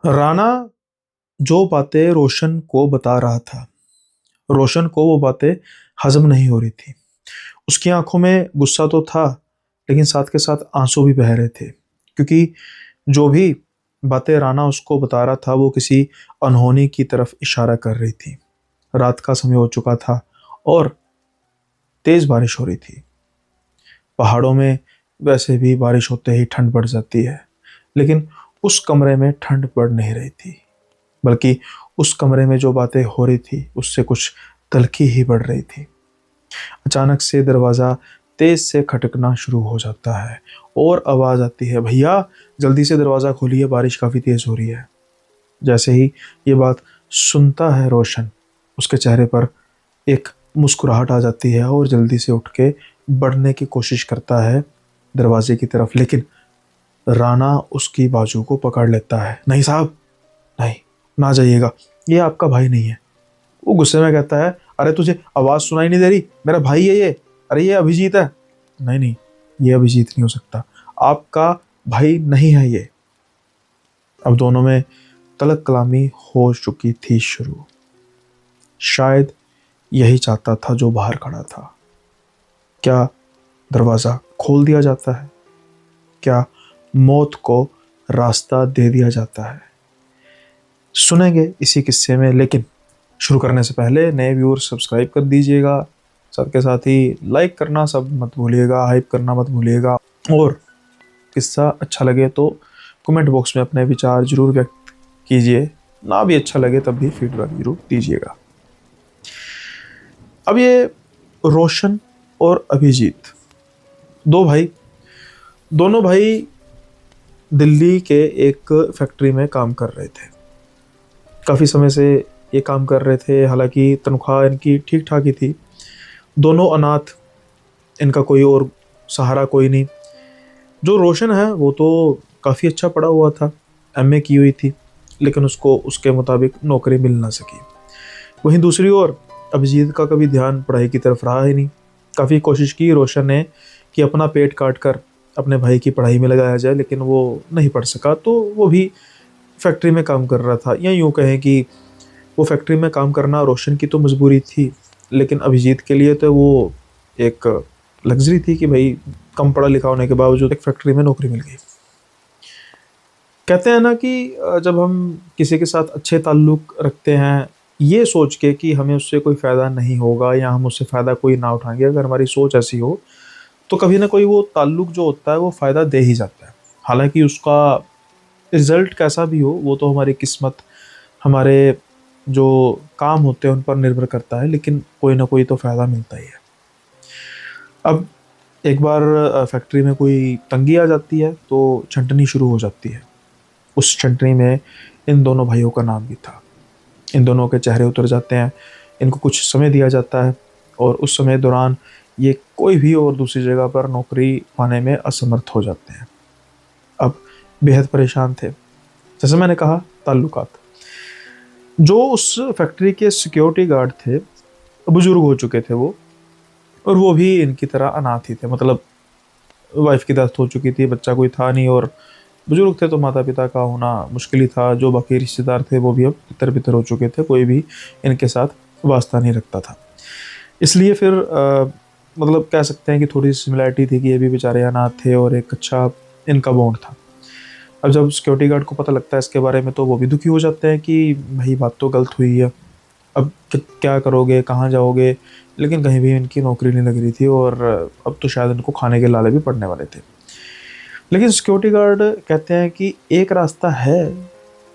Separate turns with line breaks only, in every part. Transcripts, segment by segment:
राना जो बातें रोशन को बता रहा था, रोशन को वो बातें हजम नहीं हो रही थी। उसकी आंखों में गुस्सा तो था, लेकिन साथ के साथ आंसू भी बह रहे थे, क्योंकि जो भी बातें राना उसको बता रहा था वो किसी अनहोनी की तरफ इशारा कर रही थी। रात का समय हो चुका था और तेज बारिश हो रही थी। पहाड़ों में वैसे भी बारिश होते ही ठंड बढ़ जाती है, लेकिन उस कमरे में ठंड बढ़ नहीं रही थी, बल्कि उस कमरे में जो बातें हो रही थी उससे कुछ तल्खी ही बढ़ रही थी। अचानक से दरवाज़ा तेज से खटकना शुरू हो जाता है और आवाज़ आती है, भैया जल्दी से दरवाज़ा खोलिए, बारिश काफ़ी तेज़ हो रही है। जैसे ही ये बात सुनता है रोशन, उसके चेहरे पर एक मुस्कुराहट आ जाती है और जल्दी से उठ के बढ़ने की कोशिश करता है दरवाजे की तरफ, लेकिन राना उसकी बाजू को पकड़ लेता है। नहीं साहब, नहीं, ना जाइएगा, ये आपका भाई नहीं है। वो गुस्से में कहता है, अरे तुझे आवाज़ सुनाई नहीं दे रही? मेरा भाई है ये। अरे ये अभिजीत है। नहीं नहीं, ये अभिजीत नहीं हो सकता, आपका भाई नहीं है ये। अब दोनों में तलक कलामी हो चुकी थी शुरू। शायद यही चाहता था जो बाहर खड़ा था। क्या दरवाज़ा खोल दिया जाता है? क्या मौत को रास्ता दे दिया जाता है? सुनेंगे इसी किस्से में, लेकिन शुरू करने से पहले नए व्यूअर सब्सक्राइब कर दीजिएगा, साथ के साथ ही लाइक करना सब मत भूलिएगा, हाइप करना मत भूलिएगा, और किस्सा अच्छा लगे तो कमेंट बॉक्स में अपने विचार जरूर व्यक्त कीजिए। ना भी अच्छा लगे तब भी फीडबैक जरूर दीजिएगा। अब ये रोशन और अभिजीत, दो भाई, दोनों भाई दिल्ली के एक फैक्ट्री में काम कर रहे थे। काफ़ी समय से ये काम कर रहे थे, हालांकि तनख्वाह इनकी ठीक ठाक ही थी। दोनों अनाथ, इनका कोई और सहारा कोई नहीं। जो रोशन है वो तो काफ़ी अच्छा पढ़ा हुआ था, एमए की हुई थी, लेकिन उसको उसके मुताबिक नौकरी मिल ना सकी। वहीं दूसरी ओर अभिजीत का कभी ध्यान पढ़ाई की तरफ रहा ही नहीं। काफ़ी कोशिश की रोशन ने कि अपना पेट काट कर अपने भाई की पढ़ाई में लगाया जाए, लेकिन वो नहीं पढ़ सका, तो वो भी फैक्ट्री में काम कर रहा था। या यूँ कहें कि वो फैक्ट्री में काम करना रोशन की तो मजबूरी थी, लेकिन अभिजीत के लिए तो वो एक लग्जरी थी कि भाई कम पढ़ा लिखा होने के बावजूद एक फैक्ट्री में नौकरी मिल गई। कहते हैं ना कि जब हम किसी के साथ अच्छे ताल्लुक रखते हैं, ये सोच के कि हमें उससे कोई फ़ायदा नहीं होगा या हम उससे फ़ायदा कोई ना उठाएंगे, अगर हमारी सोच ऐसी हो तो कभी ना कोई वो ताल्लुक जो होता है वो फ़ायदा दे ही जाता है। हालांकि उसका रिज़ल्ट कैसा भी हो वो तो हमारी किस्मत, हमारे जो काम होते हैं उन पर निर्भर करता है, लेकिन कोई ना कोई तो फ़ायदा मिलता ही है। अब एक बार फैक्ट्री में कोई तंगी आ जाती है तो छंटनी शुरू हो जाती है। उस छंटनी में इन दोनों भाइयों का नाम भी था। इन दोनों के चेहरे उतर जाते हैं, इनको कुछ समय दिया जाता है और उस समय दौरान ये कोई भी और दूसरी जगह पर नौकरी पाने में असमर्थ हो जाते हैं। अब बेहद परेशान थे। जैसे मैंने कहा, ताल्लुकात। जो उस फैक्ट्री के सिक्योरिटी गार्ड थे, बुजुर्ग हो चुके थे वो, और वो भी इनकी तरह अनाथ ही थे। मतलब वाइफ की डेथ हो चुकी थी, बच्चा कोई था नहीं, और बुजुर्ग थे तो माता पिता का होना मुश्किल ही था। जो बाकी रिश्तेदार थे वो भी अब तितर बितर हो चुके थे, कोई भी इनके साथ वास्ता नहीं रखता था। इसलिए फिर मतलब कह सकते हैं कि थोड़ी सिमिलैरिटी थी कि ये भी बेचारे अनाथ थे और एक अच्छा इनका बॉन्ड था। अब जब सिक्योरिटी गार्ड को पता लगता है इसके बारे में तो वो भी दुखी हो जाते हैं कि भाई बात तो गलत हुई है, अब क्या करोगे, कहाँ जाओगे। लेकिन कहीं भी इनकी नौकरी नहीं लग रही थी और अब तो शायद इनको खाने के लाले भी पड़ने वाले थे। लेकिन सिक्योरिटी गार्ड कहते हैं कि एक रास्ता है,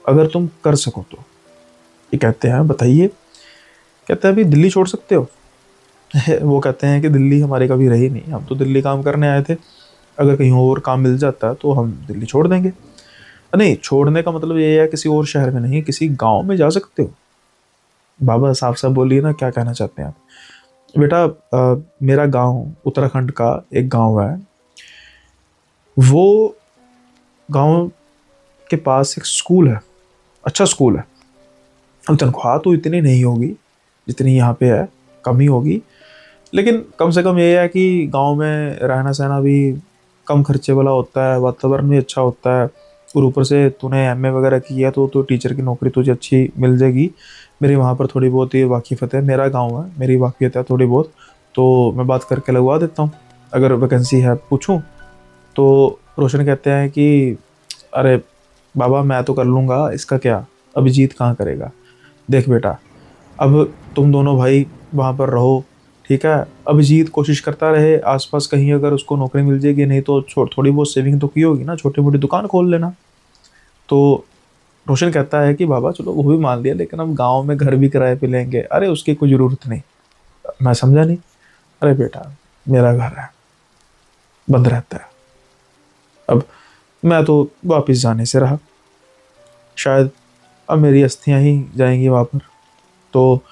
अगर तुम कर सको तो। ये कहते हैं, बताइए। कहते हैं, अभी दिल्ली छोड़ सकते हो? वो कहते हैं कि दिल्ली हमारे कभी रही नहीं, हम तो दिल्ली काम करने आए थे, अगर कहीं और काम मिल जाता तो हम दिल्ली छोड़ देंगे। नहीं, छोड़ने का मतलब ये है किसी और शहर में नहीं, किसी गांव में जा सकते हो। बाबा साफ साफ बोलिए ना, क्या कहना चाहते हैं आप? बेटा, मेरा गांव उत्तराखंड का एक गांव है। वो गांव के पास एक स्कूल है, अच्छा स्कूल है। अब तनख्वाह तो इतनी नहीं होगी जितनी यहाँ पे है, कम ही होगी, लेकिन कम से कम ये है कि गांव में रहना सहना भी कम खर्चे वाला होता है, वातावरण भी अच्छा होता है, और ऊपर से तूने एमए वगैरह किया तो टीचर की नौकरी तुझे अच्छी मिल जाएगी। मेरी वहाँ पर थोड़ी बहुत ही वाकिफ़त है, मेरा गाँव है, मेरी वाकिफ़त है थोड़ी बहुत, तो मैं बात करके लगवा देता हूँ, अगर वैकेंसी है पूछूँ। तो रोशन कहते हैं कि अरे बाबा मैं तो कर लूँगा, इसका क्या, अभिजीत कहाँ करेगा। देख बेटा, अब तुम दोनों भाई वहाँ पर रहो, ठीक है। अभिजीत कोशिश करता रहे आसपास कहीं अगर उसको नौकरी मिल जाएगी, नहीं तो थोड़ी बहुत सेविंग तो की होगी ना, छोटी मोटी दुकान खोल लेना। तो रोशन कहता है कि बाबा चलो वो भी मान लिया, लेकिन अब गांव में घर भी किराए पे लेंगे, अरे उसकी कोई ज़रूरत नहीं। मैं समझा नहीं। अरे बेटा, मेरा घर है, बंद रहता है। अब मैं तो वापस जाने से रहा, शायद अब मेरी अस्थियां ही जाएंगी वहाँ पर। तो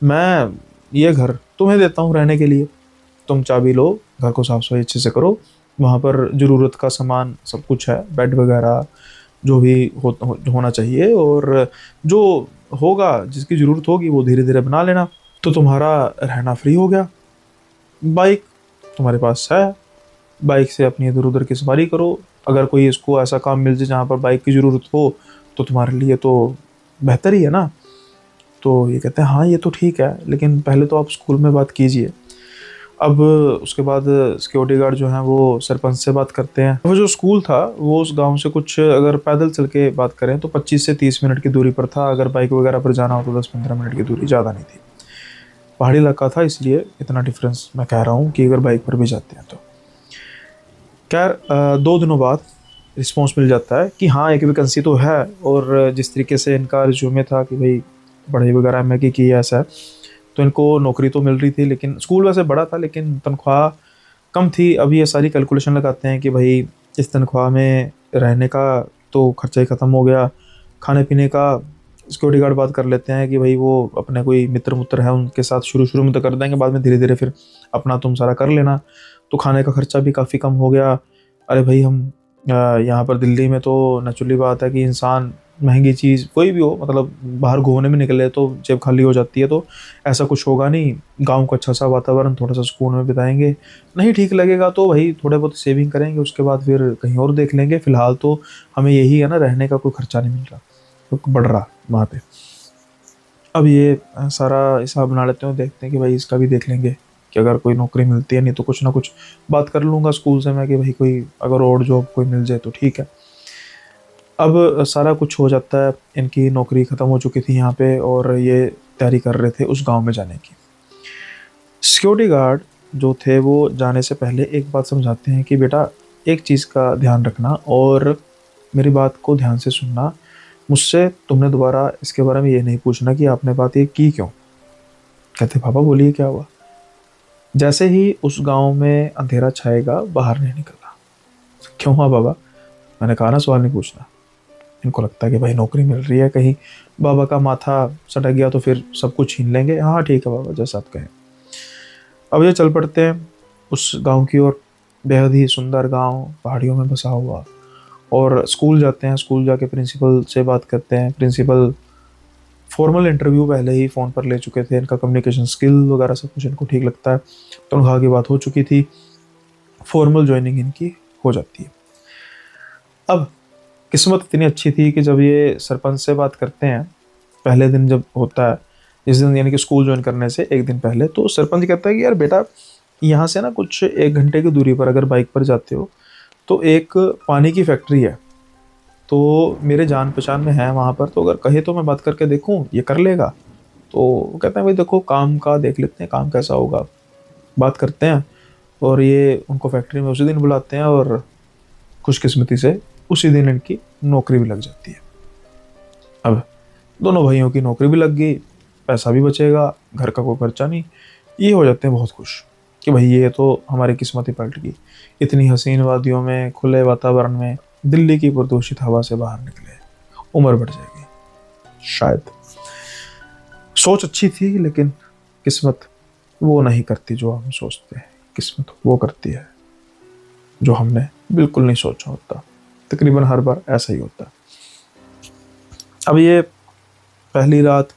मैं ये घर तुम्हें देता हूँ रहने के लिए, तुम चाबी लो, घर को साफ सफाई अच्छे से करो, वहाँ पर ज़रूरत का सामान सब कुछ है, बेड वगैरह जो भी होना चाहिए, और जो होगा जिसकी ज़रूरत होगी वो धीरे धीरे बना लेना। तो तुम्हारा रहना फ्री हो गया। बाइक तुम्हारे पास है, बाइक से अपनी इधर उधर की सवारी करो, अगर कोई इसको ऐसा काम मिल जाए जहाँ पर बाइक की ज़रूरत हो तो तुम्हारे लिए तो बेहतर ही है ना। तो ये कहते हैं हाँ ये तो ठीक है, लेकिन पहले तो आप स्कूल में बात कीजिए। अब उसके बाद सिक्योरिटी गार्ड जो हैं वो सरपंच से बात करते हैं। वो जो स्कूल था वो उस गांव से कुछ अगर पैदल चल के बात करें तो 25 से 30 मिनट की दूरी पर था, अगर बाइक वगैरह पर जाना हो तो 10-15 मिनट की दूरी, ज़्यादा नहीं थी। पहाड़ी इलाका था इसलिए इतना डिफरेंस मैं कह रहा हूँ कि अगर बाइक पर भी जाते हैं तो। खैर 2 दिनों बाद रिस्पॉन्स मिल जाता है कि हाँ एक वैकेंसी तो है, और जिस तरीके से इनका रिज्यूमे था कि भाई पढ़ाई वगैरह में की है ऐसा है, तो इनको नौकरी तो मिल रही थी, लेकिन स्कूल वैसे बड़ा था लेकिन तनख्वाह कम थी। अब ये सारी कैलकुलेशन लगाते हैं कि भाई इस तनख्वाह में रहने का तो खर्चा ही ख़त्म हो गया, खाने पीने का सिक्योरिटी गार्ड बात कर लेते हैं कि भाई वो अपने कोई मित्र मुत्र है उनके साथ शुरू शुरू में तो कर देंगे, बाद में धीरे धीरे फिर अपना तुम सारा कर लेना। तो खाने का खर्चा भी काफ़ी कम हो गया। अरे भाई हम यहाँ पर दिल्ली में तो नेचुरली बात है कि इंसान महंगी चीज़ कोई भी हो, मतलब बाहर घूमने में निकले तो जेब खाली हो जाती है, तो ऐसा कुछ होगा नहीं। गांव का अच्छा सा वातावरण, थोड़ा सा सुकून में बिताएंगे, नहीं ठीक लगेगा तो भाई थोड़े बहुत सेविंग करेंगे, उसके बाद फिर कहीं और देख लेंगे। फिलहाल तो हमें यही है ना, रहने का कोई खर्चा नहीं मिल रहा तो बढ़ रहा वहाँ पे। अब ये सारा हिसाब बना लेते हैं, देखते हैं कि भाई इसका भी देख लेंगे कि अगर कोई नौकरी मिलती है, नहीं तो कुछ ना कुछ बात कर लूँगा स्कूल से मैं कि भाई कोई अगर और जॉब कोई मिल जाए तो ठीक है। अब सारा कुछ हो जाता है, इनकी नौकरी ख़त्म हो चुकी थी यहाँ पे और ये तैयारी कर रहे थे उस गांव में जाने की। सिक्योरिटी गार्ड जो थे वो जाने से पहले एक बात समझाते हैं कि बेटा एक चीज़ का ध्यान रखना और मेरी बात को ध्यान से सुनना, मुझसे तुमने दोबारा इसके बारे में ये नहीं पूछना कि आपने बात ये की क्यों। कहते पापा बोलिए क्या हुआ। जैसे ही उस गांव में अंधेरा छाएगा बाहर नहीं निकलना। क्यों हुआ बाबा। मैंने कहा ना सवाल नहीं पूछना। इनको लगता है कि भाई नौकरी मिल रही है, कहीं बाबा का माथा सटक गया तो फिर सब कुछ छीन लेंगे। हाँ ठीक है बाबा जैसा आप कहें। अब ये चल पड़ते हैं उस गांव की ओर। बेहद ही सुंदर गांव, पहाड़ियों में बसा हुआ। और स्कूल जाते हैं, स्कूल जाके प्रिंसिपल से बात करते हैं। प्रिंसिपल फॉर्मल इंटरव्यू पहले ही फ़ोन पर ले चुके थे, इनका कम्युनिकेशन स्किल वगैरह सब कुछ इनको ठीक लगता है, तनख्वाह की बात हो चुकी थी, फॉर्मल ज्वाइनिंग इनकी हो जाती है। अब किस्मत इतनी अच्छी थी कि जब ये सरपंच से बात करते हैं पहले दिन जब होता है, जिस दिन यानी कि स्कूल ज्वाइन करने से एक दिन पहले, तो सरपंच कहता है कि यार बेटा यहाँ से ना कुछ 1 घंटे की दूरी पर अगर बाइक पर जाते हो तो एक पानी की फैक्ट्री है, तो मेरे जान पहचान में है वहाँ पर, तो अगर कहे तो मैं बात करके देखूँ, ये कर लेगा। तो वो कहते हैं भाई देखो काम का देख लेते हैं, काम कैसा होगा बात करते हैं। और ये उनको फैक्ट्री में उसी दिन बुलाते हैं और खुशकिस्मती से उसी दिन इनकी नौकरी भी लग जाती है। अब दोनों भाइयों की नौकरी भी लग गई, पैसा भी बचेगा, घर का कोई खर्चा नहीं। ये हो जाते हैं बहुत खुश कि भाई ये तो हमारी किस्मत ही पलट गई। इतनी हसीन वादियों में, खुले वातावरण में, दिल्ली की प्रदूषित हवा से बाहर निकले, उम्र बढ़ जाएगी शायद। सोच अच्छी थी लेकिन किस्मत वो नहीं करती जो हम सोचते हैं, किस्मत वो करती है जो हमने बिल्कुल नहीं सोचा होता। तकरीबन हर बार ऐसा ही होता है। अब ये पहली रात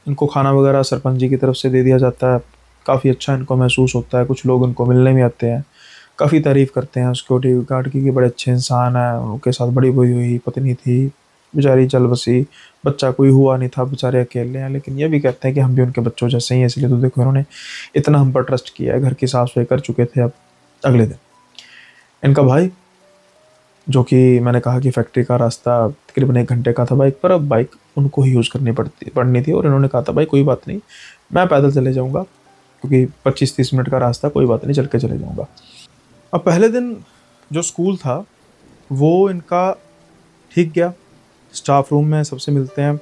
इनको खाना वगैरह सरपंच जी की तरफ से दे दिया जाता है, काफ़ी अच्छा इनको महसूस होता है। कुछ लोग इनको मिलने भी आते हैं, काफ़ी तारीफ़ करते हैं सिक्योरिटी गार्ड की कि बड़े अच्छे इंसान हैं, उनके साथ बड़ी हुई हुई पत्नी थी, बेचारी चल बसी, बच्चा कोई हुआ नहीं था, बेचारे अकेले हैं। लेकिन ये भी कहते हैं कि हम भी उनके बच्चों जैसे ही हैं, इसलिए तो देखो इन्होंने इतना हम पर ट्रस्ट किया है। घर की साफ सफाई कर चुके थे। अब अगले दिन इनका भाई, जो कि मैंने कहा कि फैक्ट्री का रास्ता तकरीबन 1 घंटे का था बाइक पर, अब बाइक उनको ही यूज़ करनी पड़नी थी। और इन्होंने कहा था भाई कोई बात नहीं, मैं पैदल चले जाऊँगा, क्योंकि 25-30 मिनट का रास्ता, कोई बात नहीं चल के चले जाऊँगा। अब पहले दिन जो स्कूल था वो इनका ठीक गया। स्टाफ रूम में सबसे मिलते हैं,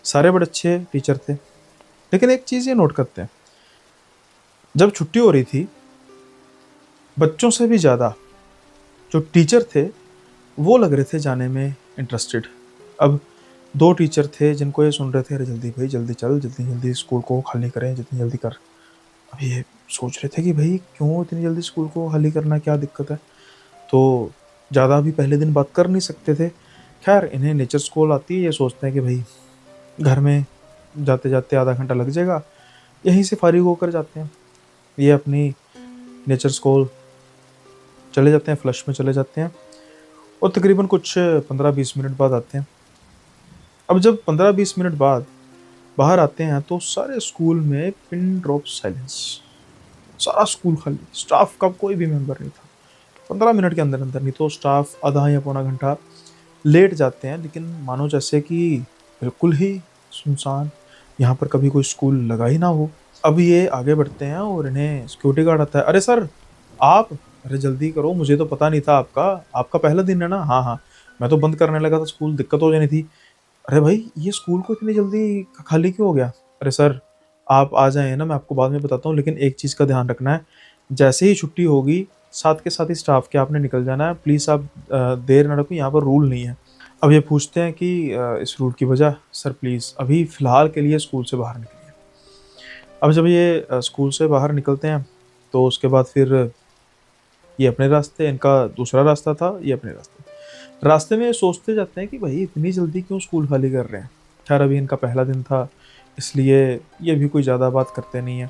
सारे बड़े अच्छे टीचर थे। लेकिन एक चीज़ ये नोट करते हैं, जब छुट्टी हो रही थी, बच्चों से भी ज़्यादा जो टीचर थे वो लग रहे थे जाने में इंटरेस्टेड। अब 2 टीचर थे जिनको ये सुन रहे थे, अरे जल्दी भाई जल्दी चल, जल्दी जल्दी स्कूल को खाली करें, जितनी जल्दी कर। अब ये सोच रहे थे कि भाई क्यों इतनी जल्दी स्कूल को खाली करना, क्या दिक्कत है। तो ज़्यादा भी पहले दिन बात कर नहीं सकते थे। खैर इन्हें नेचर स्कूल आती है, ये सोचते हैं कि भाई घर में जाते जाते आधा घंटा लग जाएगा, यहीं से फारिग होकर जाते हैं। ये अपनी नेचर स्कूल चले जाते हैं, फ्लश में चले जाते हैं, और तकरीबन कुछ 15-20 मिनट बाद आते हैं। अब जब 15-20 मिनट बाद बाहर आते हैं तो सारे स्कूल में पिन ड्रॉप साइलेंस, सारा स्कूल खाली, स्टाफ का कोई भी मेंबर नहीं था। 15 मिनट के अंदर अंदर, नहीं तो स्टाफ आधा या पौना घंटा लेट जाते हैं, लेकिन मानो जैसे कि बिल्कुल ही सुनसान, यहाँ पर कभी कोई स्कूल लगा ही ना हो। अब ये आगे बढ़ते हैं और इन्हें सिक्योरिटी गार्ड आता है, अरे सर आप, अरे जल्दी करो, मुझे तो पता नहीं था आपका आपका पहला दिन है ना। हाँ हाँ, मैं तो बंद करने लगा था स्कूल, दिक्कत हो जानी थी। अरे भाई ये स्कूल को इतनी जल्दी खाली क्यों हो गया। अरे सर आप आ जाए ना, मैं आपको बाद में बताता हूँ, लेकिन एक चीज़ का ध्यान रखना है, जैसे ही छुट्टी होगी साथ के साथ ही स्टाफ के आपने निकल जाना है, प्लीज़ आप देर ना रखो, यहाँ पर रूल नहीं है। अब ये पूछते हैं कि इस रूल की वजह, सर प्लीज़ अभी फ़िलहाल के लिए स्कूल से बाहर निकलिए। अब जब ये स्कूल से बाहर निकलते हैं तो उसके बाद फिर ये अपने रास्ते, इनका दूसरा रास्ता था, ये अपने रास्ते। रास्ते में ये सोचते जाते हैं कि भाई इतनी जल्दी क्यों स्कूल खाली कर रहे हैं। खैर अभी इनका पहला दिन था, इसलिए ये भी कोई ज़्यादा बात करते नहीं हैं।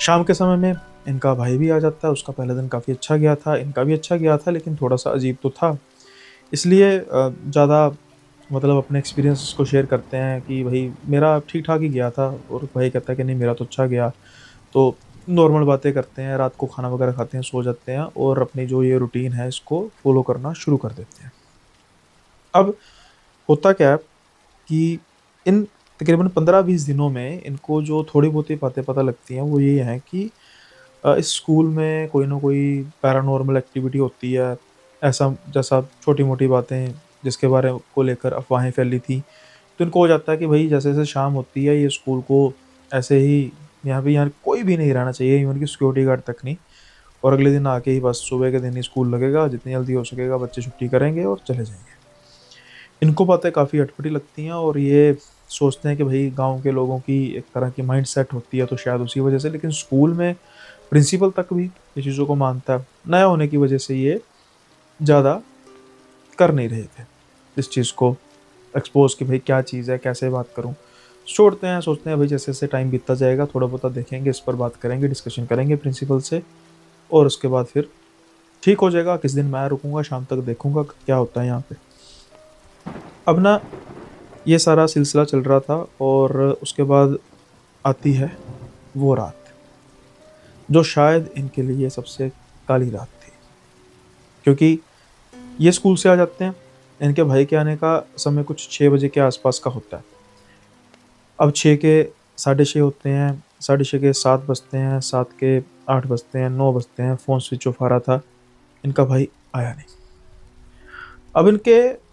शाम के समय में इनका भाई भी आ जाता है, उसका पहला दिन काफ़ी अच्छा गया था, इनका भी अच्छा गया था, लेकिन थोड़ा-सा अजीब तो था। इसलिए ज़्यादा मतलब अपने एक्सपीरियंस को शेयर करते हैं कि भाई मेरा ठीक-ठाक ही गया था, और भाई कहता है कि नहीं मेरा तो अच्छा गया। तो नॉर्मल बातें करते हैं, रात को खाना वगैरह खाते हैं, सो जाते हैं, और अपनी जो ये रूटीन है इसको फॉलो करना शुरू कर देते हैं। अब होता क्या है कि इन तकरीबन 15-20 दिनों में इनको जो थोड़ी बहुत ही बातें पता लगती हैं वो ये हैं कि इस स्कूल में कोई ना कोई पैरानॉर्मल एक्टिविटी होती है। ऐसा जैसा छोटी-मोटी बातें जिसके बारे को लेकर अफ़वाहें फैली थी। तो इनको हो जाता है कि भई जैसे-जैसे शाम होती है ये स्कूल को ऐसे ही, यहाँ कोई भी नहीं रहना चाहिए, इवन कि सिक्योरिटी गार्ड तक नहीं। और अगले दिन आके ही बस सुबह के दिन ही स्कूल लगेगा, जितनी जल्दी हो सकेगा बच्चे छुट्टी करेंगे और चले जाएँगे। इनको बातें काफ़ी अटपटी लगती हैं, और ये सोचते हैं कि भई गाँव के लोगों की एक तरह की माइंडसेट होती है, तो शायद उसी वजह से। लेकिन स्कूल में प्रिंसिपल तक भी ये चीज़ों को मानता है। नया होने की वजह से ये ज़्यादा कर नहीं रहे थे इस चीज़ को एक्सपोज़, कि भाई क्या चीज़ है, कैसे बात करूँ। छोड़ते हैं, सोचते हैं भाई जैसे-जैसे टाइम बीतता जाएगा थोड़ा बहुत देखेंगे, इस पर बात करेंगे, डिस्कशन करेंगे प्रिंसिपल से, और उसके बाद फिर ठीक हो जाएगा। किस दिन मैं रुकूँगा, शाम तक देखूँगा क्या होता है यहाँ पे। अब ना ये सारा सिलसिला चल रहा था, और उसके बाद आती है वो रात, जो शायद इनके लिए सबसे काली रात थी। क्योंकि ये स्कूल से आ जाते हैं, इनके भाई के आने का समय कुछ 6 बजे के आसपास का होता है। अब 6 के 6:30 होते हैं, 6:30 के 7 बजते हैं, 7 के 8 बजते हैं, 9 बजते हैं, फ़ोन स्विच ऑफ आ रहा था, इनका भाई आया नहीं। अब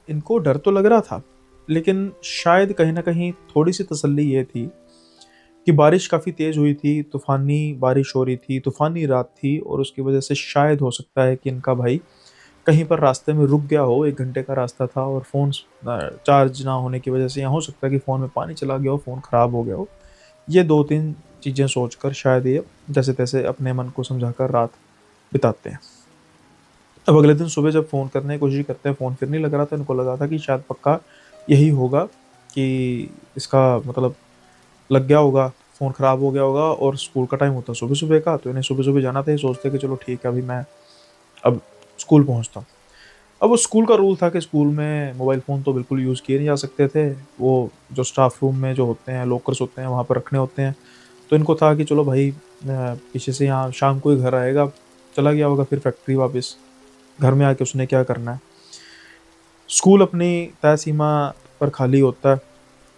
इनको डर तो लग रहा था, लेकिन शायद कहीं न कहीं थोड़ी-सी तसल्ली ये थी कि बारिश काफ़ी तेज़ हुई थी, तूफ़ानी बारिश हो रही थी, तूफ़ानी रात थी, और उसकी वजह से शायद हो सकता है कि इनका भाई कहीं पर रास्ते में रुक गया हो। 1 घंटे का रास्ता था, और फ़ोन चार्ज ना होने की वजह से, या हो सकता है कि फ़ोन में पानी चला गया हो, फ़ोन ख़राब हो गया हो। ये 2-3 चीज़ें सोचकर शायद ये जैसे-तैसे अपने मन को समझाकर रात बिताते हैं। अब अगले दिन सुबह जब फ़ोन करने की कोशिश करते हैं, फ़ोन फिर नहीं लग रहा था। इनको लगा था कि शायद पक्का यही होगा कि इसका मतलब लग गया होगा फ़ोन ख़राब हो गया होगा और स्कूल का टाइम होता सुबह सुबह का, तो इन्हें सुबह सुबह जाना था। ये सोचते कि चलो ठीक है, अभी मैं अब स्कूल पहुँचता हूँ। अब वो स्कूल का रूल था कि स्कूल में मोबाइल फ़ोन तो बिल्कुल यूज़ किए नहीं जा सकते थे। वो जो स्टाफ रूम में जो होते हैं, लॉकर्स होते हैं, वहाँ पर रखने होते हैं। तो इनको था कि चलो भाई पीछे से यहाँ शाम को ही घर आएगा, चला गया होगा फिर फैक्ट्री वापस, घर में आके उसने क्या करना है। स्कूल अपनी तय सीमा पर खाली होता है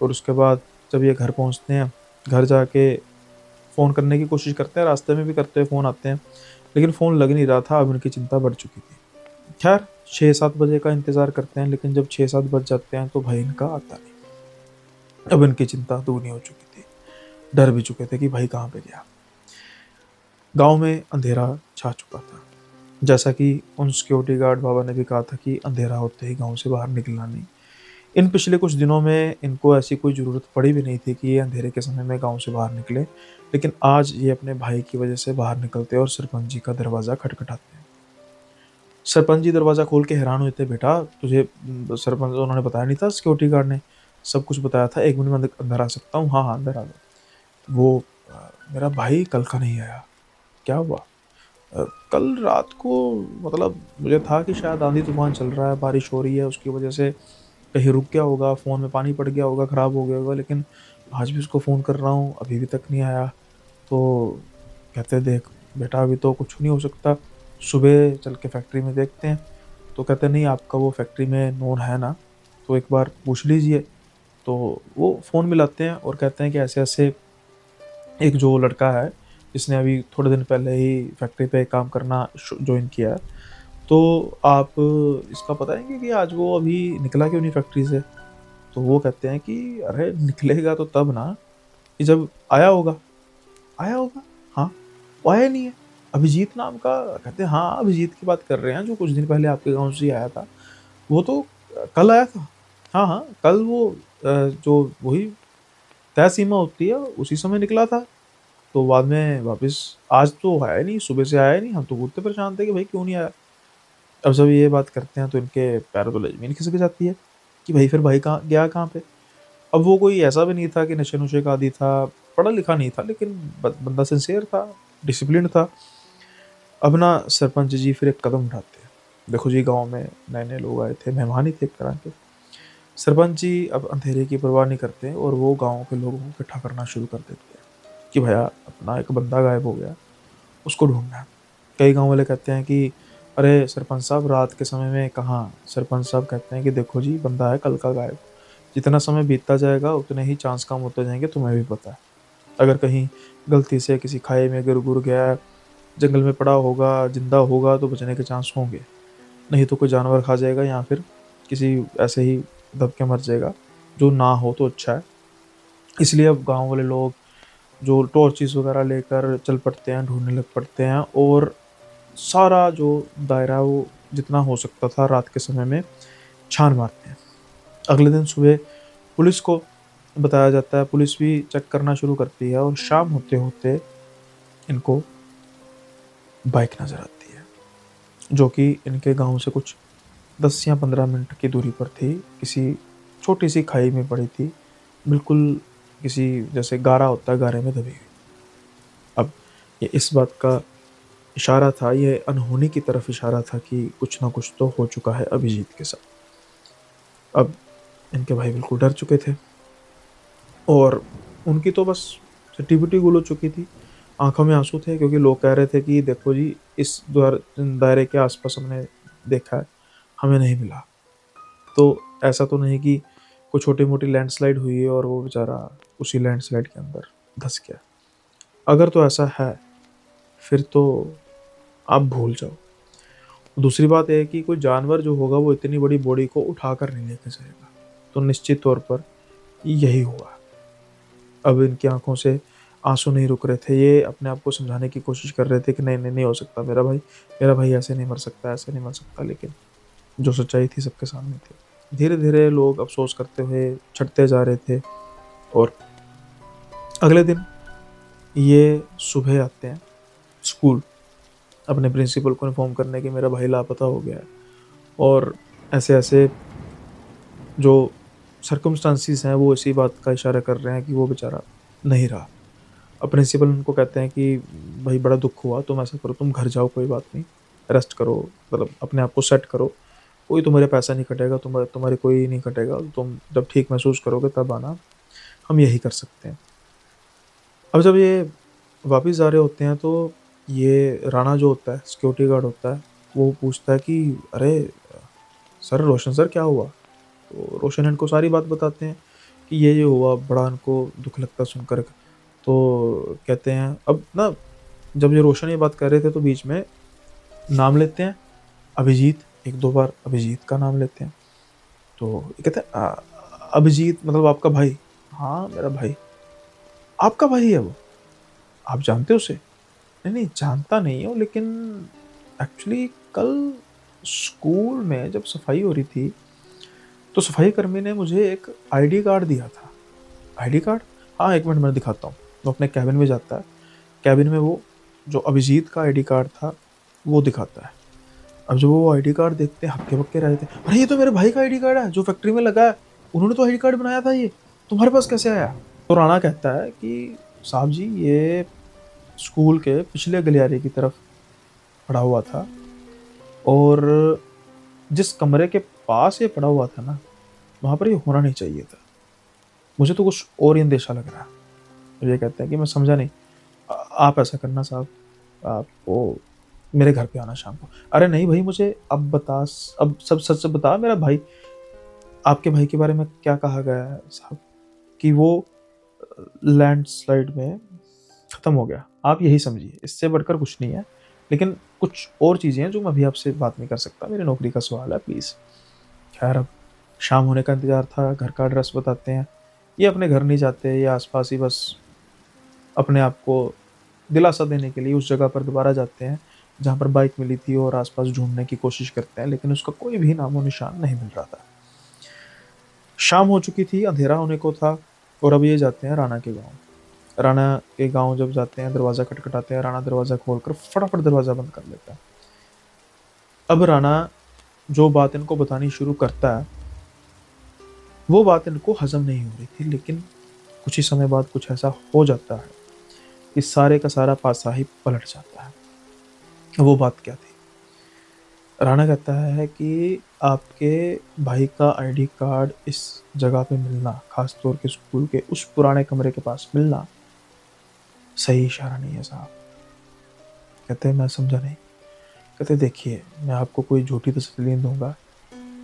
और उसके बाद जब ये घर पहुँचते हैं, घर जाके फ़ोन करने की कोशिश करते हैं, रास्ते में भी करते हुए फ़ोन आते हैं, लेकिन फ़ोन लग नहीं रहा था। अब इनकी चिंता बढ़ चुकी थी। ख़ैर 6-7 बजे का इंतज़ार करते हैं, लेकिन जब 6-7 बज जाते हैं तो भाई इनका आता नहीं। अब इनकी चिंता दुगनी हो चुकी थी, डर भी चुके थे कि भाई कहाँ पे गया। गाँव में अंधेरा छा चुका था। जैसा कि उन सिक्योरिटी गार्ड बाबा ने भी कहा था कि अंधेरा होते ही गाँव से बाहर निकलना नहीं। इन पिछले कुछ दिनों में इनको ऐसी कोई ज़रूरत पड़ी भी नहीं थी कि ये अंधेरे के समय में गाँव से बाहर निकले, लेकिन आज ये अपने भाई की वजह से बाहर निकलते हैं और सरपंच जी का दरवाज़ा खटखटाते हैं। सरपंच जी दरवाज़ा खोल के हैरान हुए थे, "बेटा तुझे सरपंच उन्होंने बताया नहीं था सिक्योरिटी गार्ड ने? सब कुछ बताया था, 1 मिनट में अंदर आ सकता हूँ?" "हाँ, हाँ, अंदर आ जाओ।" "वो मेरा भाई कल का नहीं आया, क्या हुआ?" "कल रात को मतलब मुझे था कि शायद आंधी-तूफ़ान चल रहा है, बारिश हो रही है, उसकी वजह से कहीं रुक गया होगा, फ़ोन में पानी पड़ गया होगा, ख़राब हो गया होगा, लेकिन आज भी उसको फ़ोन कर रहा हूँ, अभी भी तक नहीं आया।" तो कहते देख बेटा अभी तो कुछ नहीं हो सकता, सुबह चल के फैक्ट्री में देखते हैं। तो कहते नहीं आपका वो फैक्ट्री में नोन है ना, तो एक बार पूछ लीजिए। तो वो फ़ोन मिलाते हैं और कहते हैं कि ऐसे-ऐसे एक जो लड़का है, जिसने अभी थोड़े दिन पहले ही फैक्ट्री पे काम करना जॉइन किया है, तो आप इसका बताएँगे कि आज वो अभी निकला क्यों नहीं फैक्ट्री से? तो वो कहते हैं कि अरे निकलेगा तो तब ना, कि जब आया होगा। आया होगा? हाँ, वो आया नहीं है। अभिजीत नाम का कहते हैं हाँ, अभिजीत की बात कर रहे हैं जो कुछ दिन पहले आपके गाँव से ही आया था। वो तो कल आया था। हाँ, हाँ, कल वो जो वही तय सीमा होती है उसी समय निकला था। तो बाद में वापस आज तो आया नहीं, सुबह से आया नहीं, हम तो खुद परेशान थे कि भाई क्यों नहीं आया? अब जब ये बात करते हैं तो इनके पैरों तले ज़मीन खिसक जाती है कि भाई फिर भाई कहाँ गया कहाँ पे? अब वो कोई ऐसा भी नहीं था कि नशे-नुशे का आदी था, पढ़ा-लिखा नहीं था लेकिन बंदा सिंसियर था, डिसिप्लिन्ड था। अब ना सरपंच जी फिर एक कदम उठाते हैं। देखो जी गाँव में नए-नए लोग आए थे, मेहमान ही थे एक तरह के। सरपंच जी अब अंधेरे की परवाह नहीं करते और वो गाँव के लोगों को इकट्ठा करना शुरू कर देते हैं कि भैया अपना एक बंदा गायब हो गया, उसको ढूँढना है। कई गाँव वाले कहते हैं कि अरे सरपंच साहब रात के समय में कहाँ? सरपंच साहब कहते हैं कि देखो जी बंदा है कल का गायब। जितना समय बीतता जाएगा उतने ही चांस कम होते जाएँगे, तुम्हें भी पता है। अगर कहीं गलती से किसी खाई में गिर-गुर गया, जंगल में पड़ा होगा, ज़िंदा होगा तो बचने के चांस होंगे। नहीं तो कोई जानवर खा जाएगा या फिर किसी ऐसे ही दब के मर जाएगा, जो ना हो तो अच्छा है। इसलिए अब गाँव वाले लोग जो टॉर्चेस वगैरह लेकर चल पड़ते हैं, ढूँढने लग पड़ते हैं और सारा जो दायरा है वो जितना हो सकता था रात के समय में छान मारते हैं। अगले दिन सुबह पुलिस को बताया जाता है, पुलिस भी चेक करना शुरू करती है और शाम होते-होते इनको बाइक नज़र आती है, जो कि इनके गाँव से कुछ 10 या 15 मिनट की दूरी पर थी, किसी छोटी-सी खाई में पड़ी थी, बिल्कुल किसी जैसे गारा होता है, गारे में दबी हुई। अब ये इस बात का इशारा था, ये अनहोनी की तरफ इशारा था कि कुछ ना कुछ तो हो चुका है अभिजीत के साथ। अब इनके भाई बिल्कुल डर चुके थे और उनकी तो बस चट्टी-पिट्टी गुल हो चुकी थी। आँखों में आँसू थे क्योंकि लोग कह रहे थे कि देखो जी इस दायरे के आस-पास हमने देखा है, हमें नहीं मिला। तो ऐसा तो नहीं कि कोई छोटी-मोटी लैंडस्लाइड हुई है और वो बेचारा उसी लैंडस्लाइड के अंदर धँस गया। अगर तो ऐसा है, फिर तो आप भूल जाओ। दूसरी बात ये है कि कोई जानवर जो होगा वो इतनी बड़ी बॉडी को उठाकर नहीं लेके जाएगा। तो निश्चित तौर पर यही हुआ। अब इनकी आँखों से आँसू नहीं रुक रहे थे। ये अपने आप को समझाने की कोशिश कर रहे थे कि नहीं, नहीं, नहीं हो सकता मेरा भाई ऐसे नहीं मर सकता, ऐसे नहीं मर सकता। लेकिन जो सच्चाई थी सबके सामने थी। धीरे-धीरे लोग अफ़सोस करते हुए छँटते जा रहे थे और अगले दिन ये सुबह आते हैं स्कूल अपने प्रिंसिपल को इन्फॉर्म करने कि मेरा भाई लापता हो गया है और ऐसे-ऐसे जो सर्कमस्टेंसेस हैं वो इसी बात का इशारा कर रहे हैं कि वो बेचारा नहीं रहा। अब प्रिंसिपल उनको कहते हैं कि भाई बड़ा दुख हुआ, तुम ऐसा करो, तुम घर जाओ, कोई बात नहीं, रेस्ट करो, मतलब अपने आप को सेट करो, कोई तुम्हारे पैसा नहीं कटेगा, तुम्हारे कोई नहीं कटेगा, तुम जब ठीक महसूस करोगे तब आना, हम यही कर सकते हैं। अब जब ये वापस जा रहे होते हैं तो ये राणा जो होता है, सिक्योरिटी गार्ड होता है, वो पूछता है कि अरे सर, रोशन सर क्या हुआ? तो रोशन इनको सारी बात बताते हैं कि ये हुआ, बड़ा इनको दुख लगता सुनकर। तो कहते हैं अब ना, जब ये रोशन ये बात कर रहे थे तो बीच में नाम लेते हैं अभिजीत, एक दो बार अभिजीत का नाम लेते हैं। तो ये कहते हैं अभिजीत मतलब आपका भाई? हाँ मेरा भाई। आपका भाई है वो? आप जानते हो उसे? नहीं नहीं, जानता नहीं हूँ, लेकिन एक्चुअली कल स्कूल में जब सफाई हो रही थी तो सफाई कर्मी ने मुझे एक आईडी कार्ड दिया था। ID card? हाँ, एक मिनट मैं दिखाता हूँ। वो अपने कैबिन में जाता है, कैबिन में वो जो अभिजीत का आईडी कार्ड था वो दिखाता है। अब जब वो आईडी कार्ड देखते हैं, हक्के बक्के रह जाते हैं, अरे ये तो मेरे भाई का आईडी कार्ड है जो फैक्ट्री में लगा है, उन्होंने तो आईडी कार्ड बनाया था, ये तुम्हारे पास कैसे आया? तो राणा कहता है कि साहब जी, ये स्कूल के पिछले गलियारे की तरफ पड़ा हुआ था, और जिस कमरे के पास ये पड़ा हुआ था ना, वहाँ पर ये होना नहीं चाहिए था। मुझे तो कुछ और ही अंदेशा लग रहा है। तो ये कहता है कि मैं समझा नहीं। आप ऐसा करना साहब, आपको मेरे घर पे आना शाम को। अरे नहीं भाई, मुझे अब बता, अब सब सच सच बता, मेरा भाई, आपके भाई के बारे में क्या कहा गया है साहब? कि वो लैंडस्लाइड में ख़त्म हो गया। आप यही समझिए, इससे बढ़कर कुछ नहीं है। लेकिन कुछ और चीज़ें हैं जो मैं अभी आपसे बात नहीं कर सकता, मेरी नौकरी का सवाल है, प्लीज़। खैर, अब शाम होने का इंतज़ार था, घर का एड्रेस बताते हैं। ये अपने घर नहीं जाते, ये आसपास ही बस अपने आप को दिलासा देने के लिए उस जगह पर दोबारा जाते हैं जहाँ पर बाइक मिली थी, और आसपास ढूंढने की कोशिश करते हैं, लेकिन उसका कोई भी नामो निशान नहीं मिल रहा था। शाम हो चुकी थी, अंधेरा होने को था, और अब ये जाते हैं राणा के गाँव। राणा के गाँव जब जाते हैं, दरवाज़ा खटखटाते हैं, राणा दरवाज़ा खोलकर फटाफट दरवाज़ा बंद कर लेता है। अब राणा जो बात इनको बतानी शुरू करता है, वो बात इनको हजम नहीं हो रही थी, लेकिन कुछ ही समय बाद कुछ ऐसा हो जाता है कि सारे का सारा पासा ही पलट जाता है। वो बात क्या थी? राणा कहता है कि आपके भाई का आईडी कार्ड इस जगह पे मिलना, खास तौर के स्कूल के उस पुराने कमरे के पास मिलना, सही इशारा नहीं है साहब। कहते हैं मैं समझा नहीं। कहते देखिए, मैं आपको कोई झूठी तसल्ली नहीं दूंगा।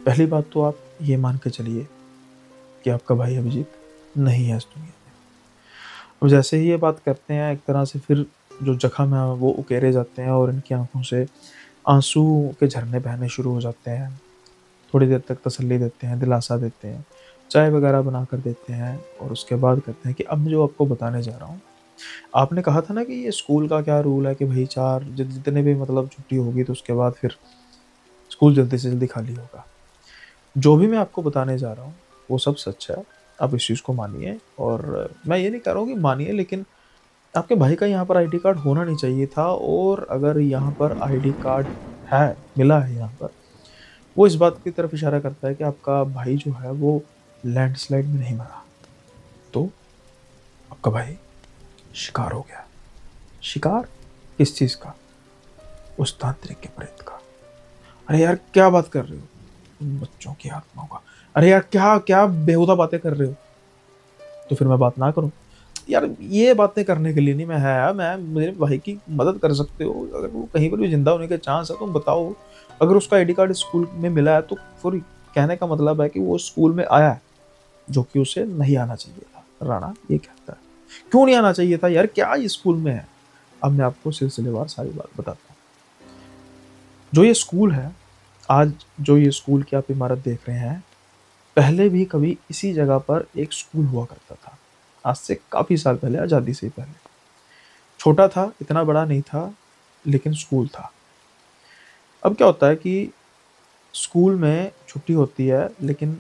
पहली बात तो आप ये मान के चलिए कि आपका भाई अभिजीत नहीं है इस दुनिया में। अब जैसे ही ये बात करते हैं, एक तरह से फिर जो जख्म है वो उकेरे जाते हैं, और इनकी आंखों से आंसू के झरने बहने शुरू हो जाते हैं। थोड़ी देर तक तसल्ली देते हैं, दिलासा देते हैं, चाय वगैरह बना कर देते हैं, और उसके बाद कहते हैं कि अब मैं जो आपको बताने जा रहा हूँ, आपने कहा था ना कि ये स्कूल का क्या रूल है कि भाई जितने भी मतलब छुट्टी होगी तो उसके बाद फिर स्कूल जल्दी से जल्दी खाली होगा। जो भी मैं आपको बताने जा रहा हूँ वो सब सच है, आप इस चीज़ को मानिए। और मैं ये नहीं कह रहा हूँ कि मानिए, लेकिन आपके भाई का यहाँ पर आईडी कार्ड होना नहीं चाहिए था, और अगर यहाँ पर आईडी कार्ड है, मिला है यहाँ पर, वो इस बात की तरफ इशारा करता है कि आपका भाई जो है वो लैंडस्लाइड में नहीं मरा, तो आपका भाई शिकार हो गया। शिकार? किस चीज़ का? उस तांत्रिक के प्रेत का। अरे यार, क्या बात कर रहे हो तुम? बच्चों की आत्माओं का? अरे यार, क्या क्या बेहुदा बातें कर रहे हो? तो फिर मैं बात ना करूं? यार, ये बातें करने के लिए नहीं मैं है, मैं मेरे भाई की मदद कर सकते हो, अगर वो कहीं पर भी जिंदा होने के चांस है तुम बताओ। अगर उसका आईडी कार्ड स्कूल में मिला है तो फिर कहने का मतलब है कि वो स्कूल में आया है, जो कि उसे नहीं आना चाहिए था। राणा ये कहता है। क्यों नहीं आना चाहिए था यार? क्या ये स्कूल में है? अब मैं आपको सिलसिलेवार सारी बात बताता हूँ। जो ये स्कूल है, आज जो ये स्कूल की आप इमारत देख रहे हैं, पहले भी कभी इसी जगह पर एक स्कूल हुआ करता था। आज से काफ़ी साल पहले, आज़ादी से पहले। छोटा था, इतना बड़ा नहीं था, लेकिन स्कूल था। अब क्या होता है कि स्कूल में छुट्टी होती है, लेकिन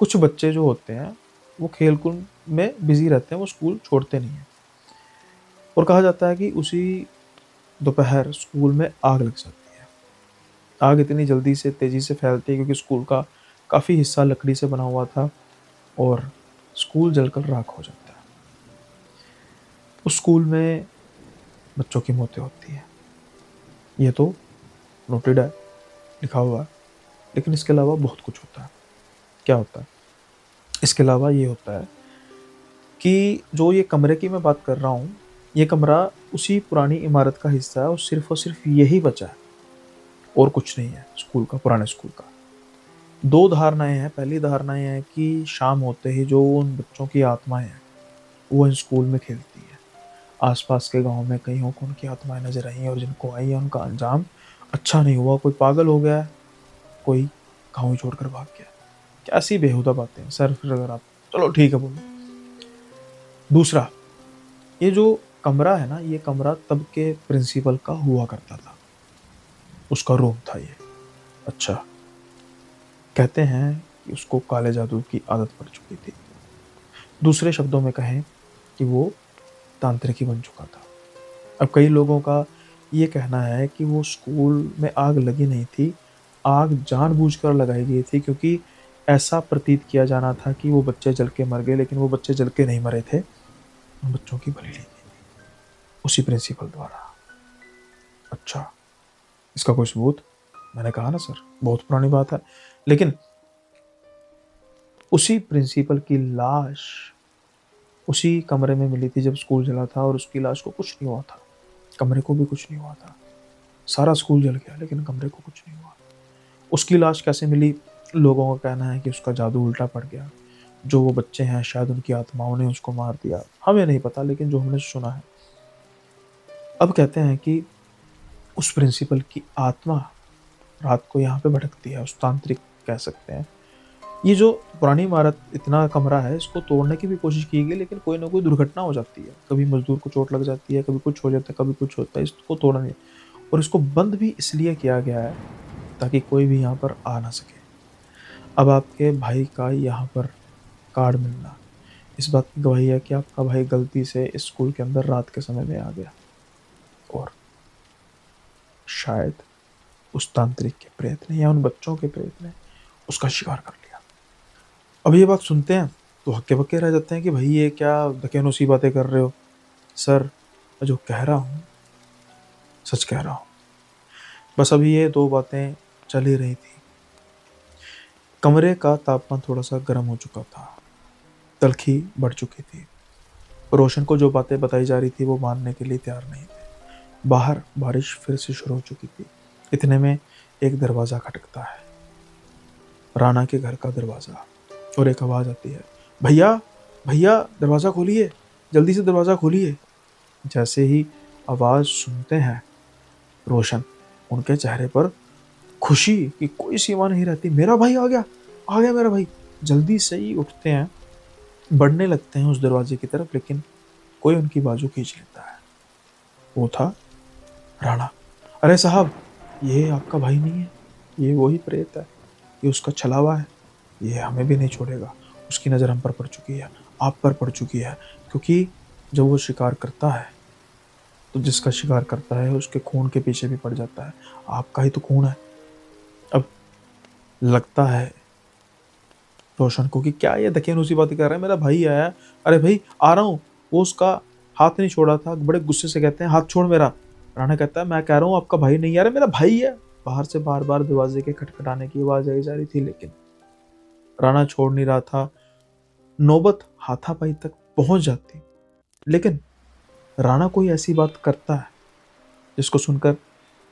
कुछ बच्चे जो होते हैं वो खेल-कूद में बिज़ी रहते हैं, वो स्कूल छोड़ते नहीं हैं। और कहा जाता है कि उसी दोपहर स्कूल में आग लग जाती है। आग इतनी जल्दी से, तेज़ी से फैलती है क्योंकि स्कूल का काफ़ी हिस्सा लकड़ी से बना हुआ था, और स्कूल जलकर राख हो जाता है। उस स्कूल में बच्चों की मौतें होती हैं, ये तो नोटेड है, लिखा हुआ है। लेकिन इसके अलावा बहुत कुछ होता है। क्या होता है? इसके अलावा ये होता है कि जो ये कमरे की मैं बात कर रहा हूँ, ये कमरा उसी पुरानी इमारत का हिस्सा है और सिर्फ यही बचा है और कुछ नहीं है स्कूल का, पुराने स्कूल का। दो धारणाएं हैं। पहली धारणा ये है कि शाम होते ही जो उन बच्चों की आत्माएं हैं वो इन स्कूल में खेलती है। आसपास के गांव में कईयों को उनकी आत्माएं नजर आई हैं और जिनको आई है उनका अंजाम अच्छा नहीं हुआ। कोई पागल हो गया है, कोई गाँव ही छोड़कर भाग गया। कैसी बेहुदा बातें हैं सर। फिर अगर आप, चलो ठीक है बोलो। दूसरा, ये जो कमरा है ना, ये कमरा तब के प्रिंसिपल का हुआ करता था, उसका रूम था ये। अच्छा, कहते हैं कि उसको काले जादू की आदत पड़ चुकी थी। दूसरे शब्दों में कहें कि वो तांत्रिक ही बन चुका था। अब कई लोगों का ये कहना है कि वो स्कूल में आग लगी नहीं थी, आग जानबूझकर लगाई गई थी, क्योंकि ऐसा प्रतीत किया जाना था कि वो बच्चे जल के मर गए, लेकिन वो बच्चे जल के नहीं मरे थे, उन बच्चों की बलि ली गई उसी प्रिंसिपल द्वारा। अच्छा, इसका कोई सबूत? मैंने कहा ना सर, बहुत पुरानी बात है। लेकिन उसी प्रिंसिपल की लाश उसी कमरे में मिली थी जब स्कूल जला था, और उसकी लाश को कुछ नहीं हुआ था, कमरे को भी कुछ नहीं हुआ था। सारा स्कूल जल गया लेकिन कमरे को कुछ नहीं हुआ। उसकी लाश कैसे मिली? लोगों का कहना है कि उसका जादू उल्टा पड़ गया। जो वो बच्चे हैं शायद उनकी आत्माओं ने उसको मार दिया, हमें नहीं पता, लेकिन जो हमने सुना है। अब कहते हैं कि उस प्रिंसिपल की आत्मा रात को यहाँ पे भटकती है, उस तांत्रिक कह सकते हैं। ये जो पुरानी इमारत, इतना कमरा है, इसको तोड़ने की भी कोशिश की गई, लेकिन कोई ना कोई दुर्घटना हो जाती है। कभी मजदूर को चोट लग जाती है, कभी कुछ हो जाता है, कभी कुछ होता है, इसको तोड़ा नहीं। और इसको बंद भी इसलिए किया गया है ताकि कोई भी यहाँ पर आ ना सके। अब आपके भाई का यहाँ पर कार्ड मिलना इस बात की गवाही है कि आपका भाई गलती से इस स्कूल के अंदर रात के समय में आ गया और शायद उस तांत्रिक के प्रेत ने या उन बच्चों के प्रेत ने उसका शिकार कर लिया। अब ये बात सुनते हैं तो हक्के बक्के रह जाते हैं कि भाई ये क्या दकियानूसी बातें कर रहे हो। सर, मैं जो कह रहा हूँ सच कह रहा हूँ। बस अभी ये दो बातें चल ही रही थी। कमरे का तापमान थोड़ा सा गर्म हो चुका था, तलखी बढ़ चुकी थी। रोशन को जो बातें बताई जा रही थी वो मानने के लिए तैयार नहीं थे। बाहर बारिश फिर से शुरू हो चुकी थी। इतने में एक दरवाज़ा खटकता है, राणा के घर का दरवाज़ा, और एक आवाज़ आती है, भैया भैया दरवाज़ा खोलिए, जल्दी से दरवाज़ा खोलिए। जैसे ही आवाज़ सुनते हैं रोशन, उनके चेहरे पर खुशी की कोई सीमा नहीं रहती। मेरा भाई आ गया मेरा भाई। जल्दी से ही उठते हैं, बढ़ने लगते हैं उस दरवाजे की तरफ, लेकिन कोई उनकी बाजू खींच लेता है। वो था राणा। अरे साहब, ये आपका भाई नहीं है, ये वही प्रेत है, ये उसका छला हुआ है, ये हमें भी नहीं छोड़ेगा। उसकी नज़र हम पर पड़ चुकी है, आप पर पड़ चुकी है, क्योंकि जब वो शिकार करता है तो जिसका शिकार करता है उसके खून के पीछे भी पड़ जाता है। आपका ही तो खून है। अब लगता है रोशन को कि क्या ये दकियानूसी बातें कर रहा है, मेरा भाई आया। अरे भाई आ रहा हूँ। वो उसका हाथ नहीं छोड़ा था, बड़े गुस्से से कहते हैं, हाथ छोड़ मेरा। राणा कहता है, मैं कह रहा हूँ आपका भाई नहीं आ रहा, मेरा भाई है। बाहर से बार बार दरवाजे के खटखटाने की आवाज आई जा रही थी, लेकिन राणा छोड़ नहीं रहा था। नौबत हाथापाई तक पहुंच जाती, लेकिन राणा कोई ऐसी बात करता है जिसको सुनकर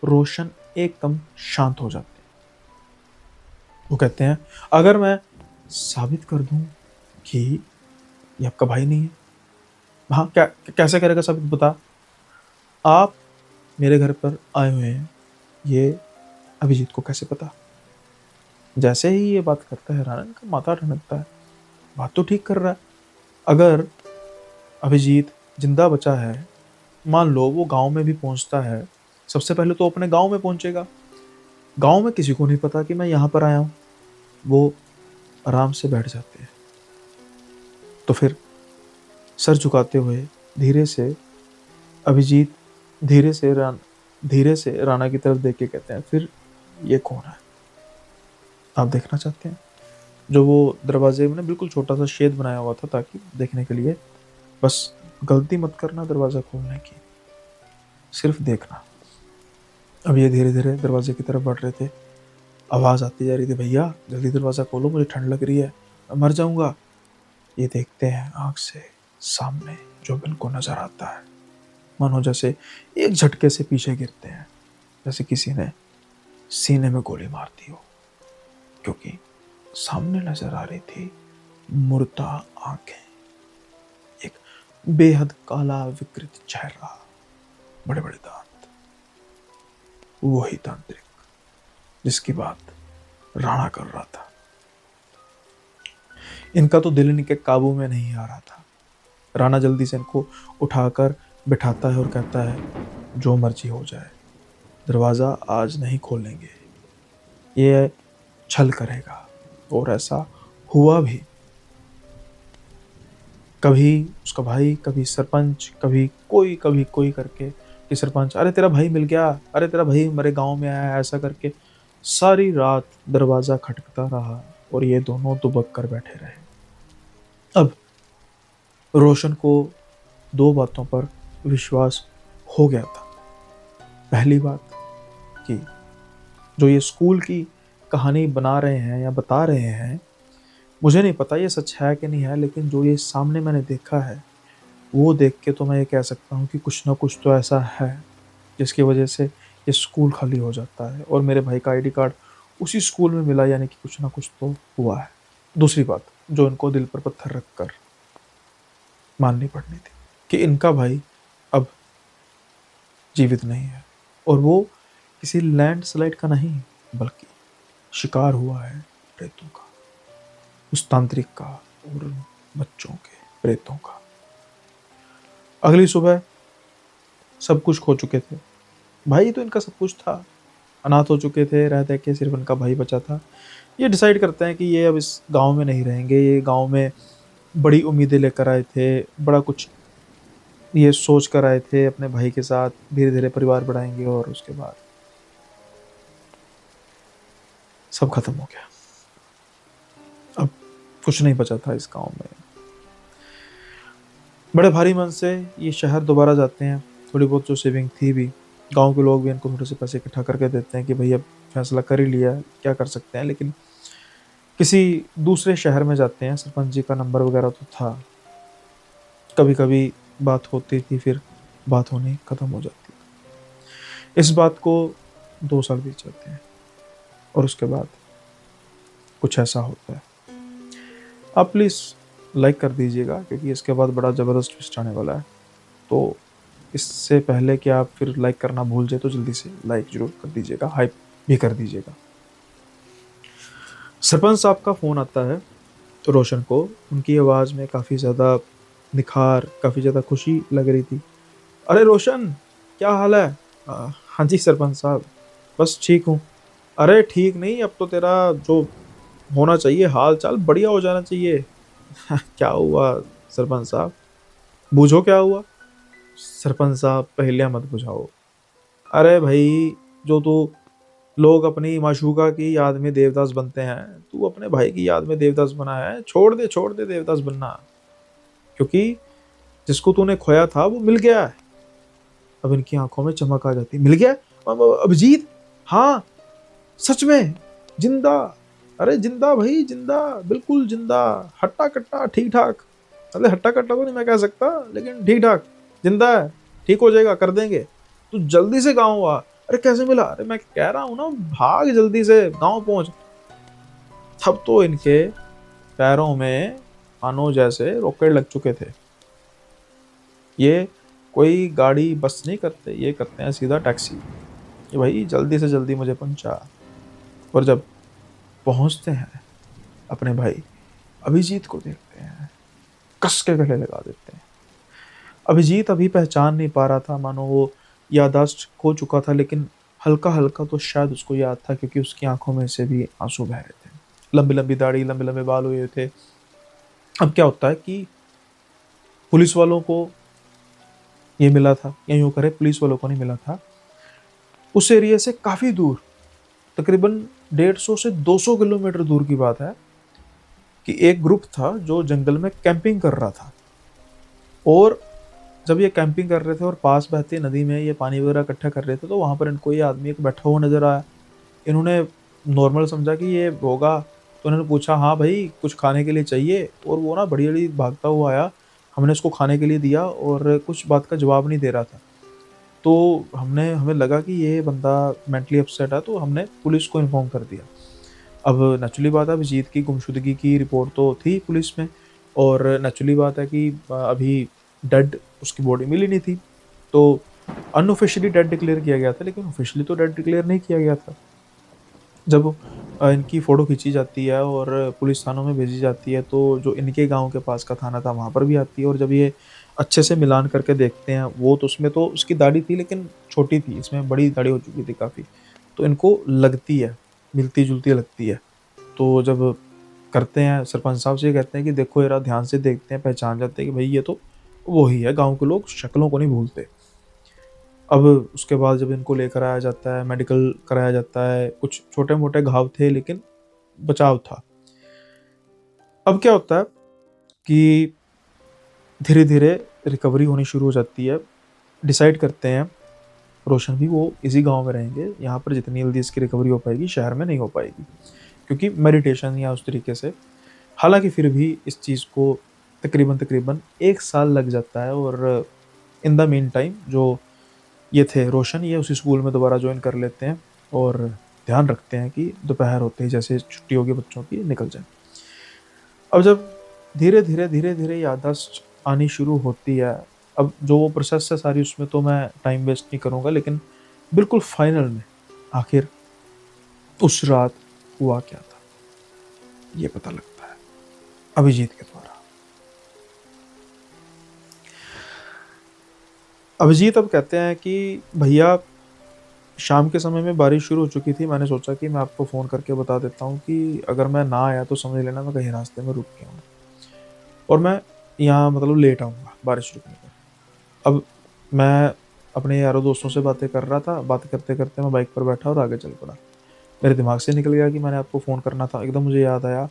रोशन एकदम शांत हो जाते हैं। वो कहते हैं, अगर मैं साबित कर दूं कि ये आपका भाई नहीं है। हाँ, क्या कैसे करेगा साबित, बता। आप मेरे घर पर आए हुए हैं, ये अभिजीत को कैसे पता? जैसे ही ये बात करता है राणा का माथा ठनकता है। बात तो ठीक कर रहा है। अगर अभिजीत जिंदा बचा है, मान लो वो गांव में भी पहुंचता है, सबसे पहले तो अपने गांव में पहुंचेगा। गांव में किसी को नहीं पता कि मैं यहाँ पर आया हूँ। वो आराम से बैठ जाते हैं। तो फिर सर झुकाते हुए धीरे से अभिजीत धीरे से राणा की तरफ देख के कहते हैं, फिर ये कौन है? आप देखना चाहते हैं? जो वो दरवाजे में ना बिल्कुल छोटा सा छेद बनाया हुआ था ताकि देखने के लिए, बस गलती मत करना दरवाज़ा खोलने की, सिर्फ देखना। अब ये धीरे धीरे दरवाजे की तरफ बढ़ रहे थे। आवाज़ आती जा रही थी, भैया जल्दी दरवाज़ा खोलो, मुझे ठंड लग रही है, मैं मर जाऊंगा। ये देखते हैं आँख से सामने जो इनको नजर आता है, मानो जैसे एक झटके से पीछे गिरते हैं, जैसे किसी ने सीने में गोली मार दी हो, क्योंकि सामने नजर आ रही थी मुर्दा आंखें, एक बेहद काला विकृत चेहरा, बड़े बड़े दांत, वही तांत्रिक जिसकी बात राणा कर रहा था। इनका तो दिल इनके काबू में नहीं आ रहा था। राणा जल्दी से इनको उठाकर बिठाता है और कहता है जो मर्जी हो जाए, दरवाज़ा आज नहीं खोलेंगे, ये छल करेगा। और ऐसा हुआ भी। कभी उसका भाई, कभी सरपंच, कभी कोई करके कि सरपंच अरे तेरा भाई मिल गया, अरे तेरा भाई मेरे गांव में आया, ऐसा करके सारी रात दरवाज़ा खटकता रहा और ये दोनों दुबक कर बैठे रहे। अब रोशन को दो बातों पर विश्वास हो गया था। पहली बात कि जो ये स्कूल की कहानी बना रहे हैं या बता रहे हैं, मुझे नहीं पता ये सच है कि नहीं है, लेकिन जो ये सामने मैंने देखा है वो देख के तो मैं ये कह सकता हूँ कि कुछ ना कुछ तो ऐसा है जिसकी वजह से ये स्कूल खाली हो जाता है और मेरे भाई का आईडी कार्ड उसी स्कूल में मिला, यानी कि कुछ ना कुछ तो हुआ है। दूसरी बात जो इनको दिल पर पत्थर रख कर माननी पड़नी थी कि इनका भाई अब जीवित नहीं है, और वो किसी लैंडस्लाइड का नहीं बल्कि शिकार हुआ है प्रेतों का, उस तांत्रिक का और बच्चों के प्रेतों का। अगली सुबह सब कुछ खो चुके थे, भाई तो इनका सब कुछ था, अनाथ हो चुके थे, रह रह के सिर्फ इनका भाई बचा था। ये डिसाइड करते हैं कि ये अब इस गांव में नहीं रहेंगे। ये गांव में बड़ी उम्मीदें लेकर आए थे, बड़ा कुछ ये सोच कर आए थे अपने भाई के साथ धीरे धीरे परिवार बढ़ाएंगे, और उसके बाद सब खत्म हो गया। अब कुछ नहीं बचा था इस गांव में। बड़े भारी मन से ये शहर दोबारा जाते हैं। थोड़ी बहुत जो सेविंग थी भी, गांव के लोग भी इनको थोड़े से पैसे इकट्ठा करके देते हैं कि भाई अब फैसला कर ही लिया, क्या कर सकते हैं। लेकिन किसी दूसरे शहर में जाते हैं। सरपंच जी का नंबर वगैरह तो था, कभी कभी बात होती थी, फिर बात होनी खत्म हो जाती थी। इस बात को 2 साल बीत जाते हैं और उसके बाद कुछ ऐसा होता है। आप प्लीज़ लाइक कर दीजिएगा क्योंकि इसके बाद बड़ा ज़बरदस्त ट्विस्ट आने वाला है। तो इससे पहले कि आप फिर लाइक करना भूल जाए तो जल्दी से लाइक जरूर कर दीजिएगा, हाइप भी कर दीजिएगा। सरपंच साहब का फ़ोन आता है रोशन को। उनकी आवाज़ में काफ़ी ज़्यादा निखार, काफ़ी ज़्यादा खुशी लग रही थी। अरे रोशन, क्या हाल है? हाँ जी सरपंच साहब, बस ठीक हूँ। अरे ठीक नहीं, अब तो तेरा जो होना चाहिए हाल चाल बढ़िया हो जाना चाहिए। क्या हुआ सरपंच साहब, बूझो क्या हुआ। सरपंच साहब पहेलियां मत बुझाओ। अरे भाई, जो तू लोग अपनी माशूका की याद में देवदास बनते हैं, तू अपने भाई की याद में देवदास बना है। छोड़ दे देवदास बनना, क्योंकि जिसको तूने खोया था वो मिल गया है। अब इनकी आंखों में चमक आ जाती। मिल गया? अभिजीत? हाँ सच में जिंदा। अरे जिंदा भाई, जिंदा, बिल्कुल जिंदा, हट्टा कट्टा ठीक ठाक। अरे हट्टा कट्टा तो नहीं मैं कह सकता, लेकिन ठीक ठाक जिंदा है। ठीक हो जाएगा, कर देंगे। तू जल्दी से गाँव आ। अरे कैसे मिला? अरे मैं कह रहा हूँ ना, भाग जल्दी से गाँव पहुंच। तब तो इनके पैरों में मानो जैसे रॉकेट लग चुके थे। ये कोई गाड़ी बस नहीं करते, ये करते हैं सीधा टैक्सी कि भाई जल्दी से जल्दी मुझे पहुंचा। और जब पहुंचते हैं अपने भाई अभिजीत को देखते हैं, कस के गले लगा देते हैं। अभिजीत अभी पहचान नहीं पा रहा था, मानो वो याददाश्त खो चुका था, लेकिन हल्का हल्का तो शायद उसको याद था क्योंकि उसकी आंखों में से भी आंसू बह रहे थे। लंबी लंबी दाढ़ी, लंबे लंबे बाल हुए थे। अब क्या होता है कि पुलिस वालों को ये मिला था, या यूँ करे पुलिस वालों को नहीं मिला था, उस एरिया से काफ़ी दूर, तकरीबन 150 से 200 किलोमीटर दूर की बात है, कि एक ग्रुप था जो जंगल में कैंपिंग कर रहा था। और जब ये कैंपिंग कर रहे थे और पास बहती नदी में ये पानी वगैरह इकट्ठा कर रहे थे, तो वहाँ पर इनको ये आदमी एक बैठा हुआ नज़र आया। इन्होंने नॉर्मल समझा कि ये होगा, तो इन्होंने पूछा, हाँ भाई कुछ खाने के लिए चाहिए? और वो ना बड़ी-बड़ी भागता हुआ आया। हमने उसको खाने के लिए दिया और कुछ बात का जवाब नहीं दे रहा था। तो हमें लगा कि ये बंदा मेंटली अपसेट है, तो हमने पुलिस को इन्फॉर्म कर दिया। अब नेचुरली बात है, अभिजीत की गुमशुदगी की रिपोर्ट तो थी पुलिस में, और नेचुरली बात है कि अभी डेड उसकी बॉडी मिली नहीं थी। तो अनऑफिशियली डेड डिक्लेयर किया गया था, लेकिन ऑफिशियली तो डेड डिक्लेयर नहीं किया गया था। जब इनकी फ़ोटो खींची जाती है और पुलिस थानों में भेजी जाती है, तो जो इनके गाँव के पास का थाना था वहाँ पर भी आती है, और जब ये अच्छे से मिलान करके देखते हैं, वो तो उसमें तो उसकी दाढ़ी थी लेकिन छोटी थी, इसमें बड़ी दाढ़ी हो चुकी थी काफ़ी। तो इनको लगती है, मिलती-जुलती लगती है। तो जब करते हैं, सरपंच साहब से कहते हैं कि देखो ज़रा ध्यान से देखते हैं, पहचान जाते हैं कि भई ये तो वो ही है, गाँव के लोग शक्लों को नहीं भूलते। अब उसके बाद जब इनको लेकर आया जाता है, मेडिकल कराया जाता है, कुछ छोटे-मोटे घाव थे लेकिन बचाव था। अब क्या होता है कि धीरे-धीरे रिकवरी होनी शुरू हो जाती है। डिसाइड करते हैं रोशन भी वो इसी गाँव में रहेंगे, यहाँ पर जितनी जल्दी इसकी रिकवरी हो पाएगी, शहर में नहीं हो पाएगी, क्योंकि मेडिटेशन या उस तरीके से। हालाँकि फिर भी इस चीज़ को तकरीबन-तकरीबन 1 साल लग जाता है, और इन द मीन टाइम जो ये थे रोशन, ये उसी स्कूल में दोबारा जॉइन कर लेते हैं और ध्यान रखते हैं कि दोपहर होते ही जैसे छुट्टी होगी बच्चों की निकल जाए। अब जब धीरे-धीरे याददाश्त आनी शुरू होती है, अब जो वो प्रोसेस है सारी, उसमें तो मैं टाइम वेस्ट नहीं करूँगा, लेकिन बिल्कुल फाइनल में आखिर उस रात हुआ क्या था, ये पता लगता है अभिजीत के द्वारा। अभिजीत अब कहते हैं कि भैया शाम के समय में बारिश शुरू हो चुकी थी, मैंने सोचा कि मैं आपको फ़ोन करके बता देता हूँ कि अगर मैं ना आया तो समझ लेना मैं कहीं रास्ते में रुक गया हूँ, और मैं यहाँ मतलब लेट आऊँगा बारिश रुकने पर। अब मैं अपने यारों दोस्तों से बातें कर रहा था, बात करते-करते मैं बाइक पर बैठा और आगे चल पड़ा। मेरे दिमाग से निकल गया कि मैंने आपको फ़ोन करना था, एकदम मुझे याद आया,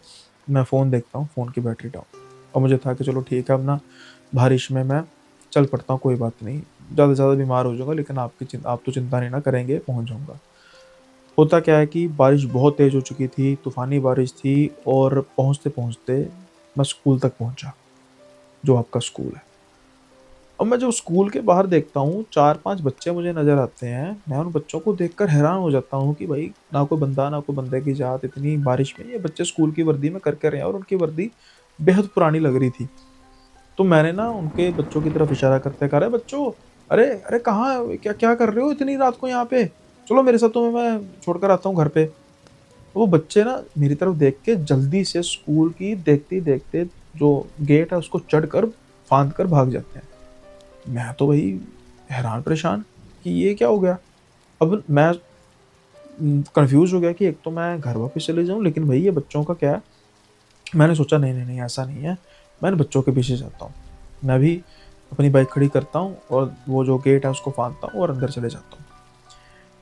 मैं फ़ोन देखता हूँ, फ़ोन की बैटरी डाउन। और मुझे था कि चलो ठीक है, अब ना बारिश में मैं चल पड़ता हूँ, कोई बात नहीं, ज़्यादा से ज़्यादा बीमार हो जाऊँगा, लेकिन आप तो चिंता नहीं ना करेंगे, पहुँच जाऊँगा। होता क्या है कि बारिश बहुत तेज़ हो चुकी थी, तूफ़ानी बारिश थी, और पहुँचते-पहुँचते मैं स्कूल तक पहुँचा, जो आपका स्कूल है। अब मैं जब स्कूल के बाहर देखता हूँ, 4-5 बच्चे मुझे नज़र आते हैं। मैं उन बच्चों को देखकर हैरान हो जाता हूँ कि भाई ना कोई बंदा, ना कोई बंदे की जात, इतनी बारिश में ये बच्चे स्कूल की वर्दी में कर रहे हैं, और उनकी वर्दी बेहद पुरानी लग रही थी। तो मैंने ना उनके बच्चों की तरफ इशारा करते कहा, "अरे बच्चों, अरे! अरे कहाँ क्या क्या कर रहे हो इतनी रात को यहाँ पे? चलो मेरे साथ, तुम्हें मैं छोड़कर आता हूँ घर पे।" तो वो बच्चे ना मेरी तरफ देख के जल्दी से स्कूल की देखते ही देखते जो गेट है उसको चढ़कर, फांद कर भाग जाते हैं। मैं तो वही हैरान परेशान कि ये क्या हो गया? अब मैं कन्फ्यूज़ हो गया कि एक तो मैं घर वापस चले जाऊँ, लेकिन भई ये बच्चों का क्या है? मैंने सोचा नहीं, नहीं, नहीं ऐसा नहीं है, मैं इन बच्चों के पीछे जाता हूँ। मैं भी अपनी बाइक खड़ी करता हूँ और वो जो गेट है उसको फाँदता हूँ और अंदर चले जाता हूँ।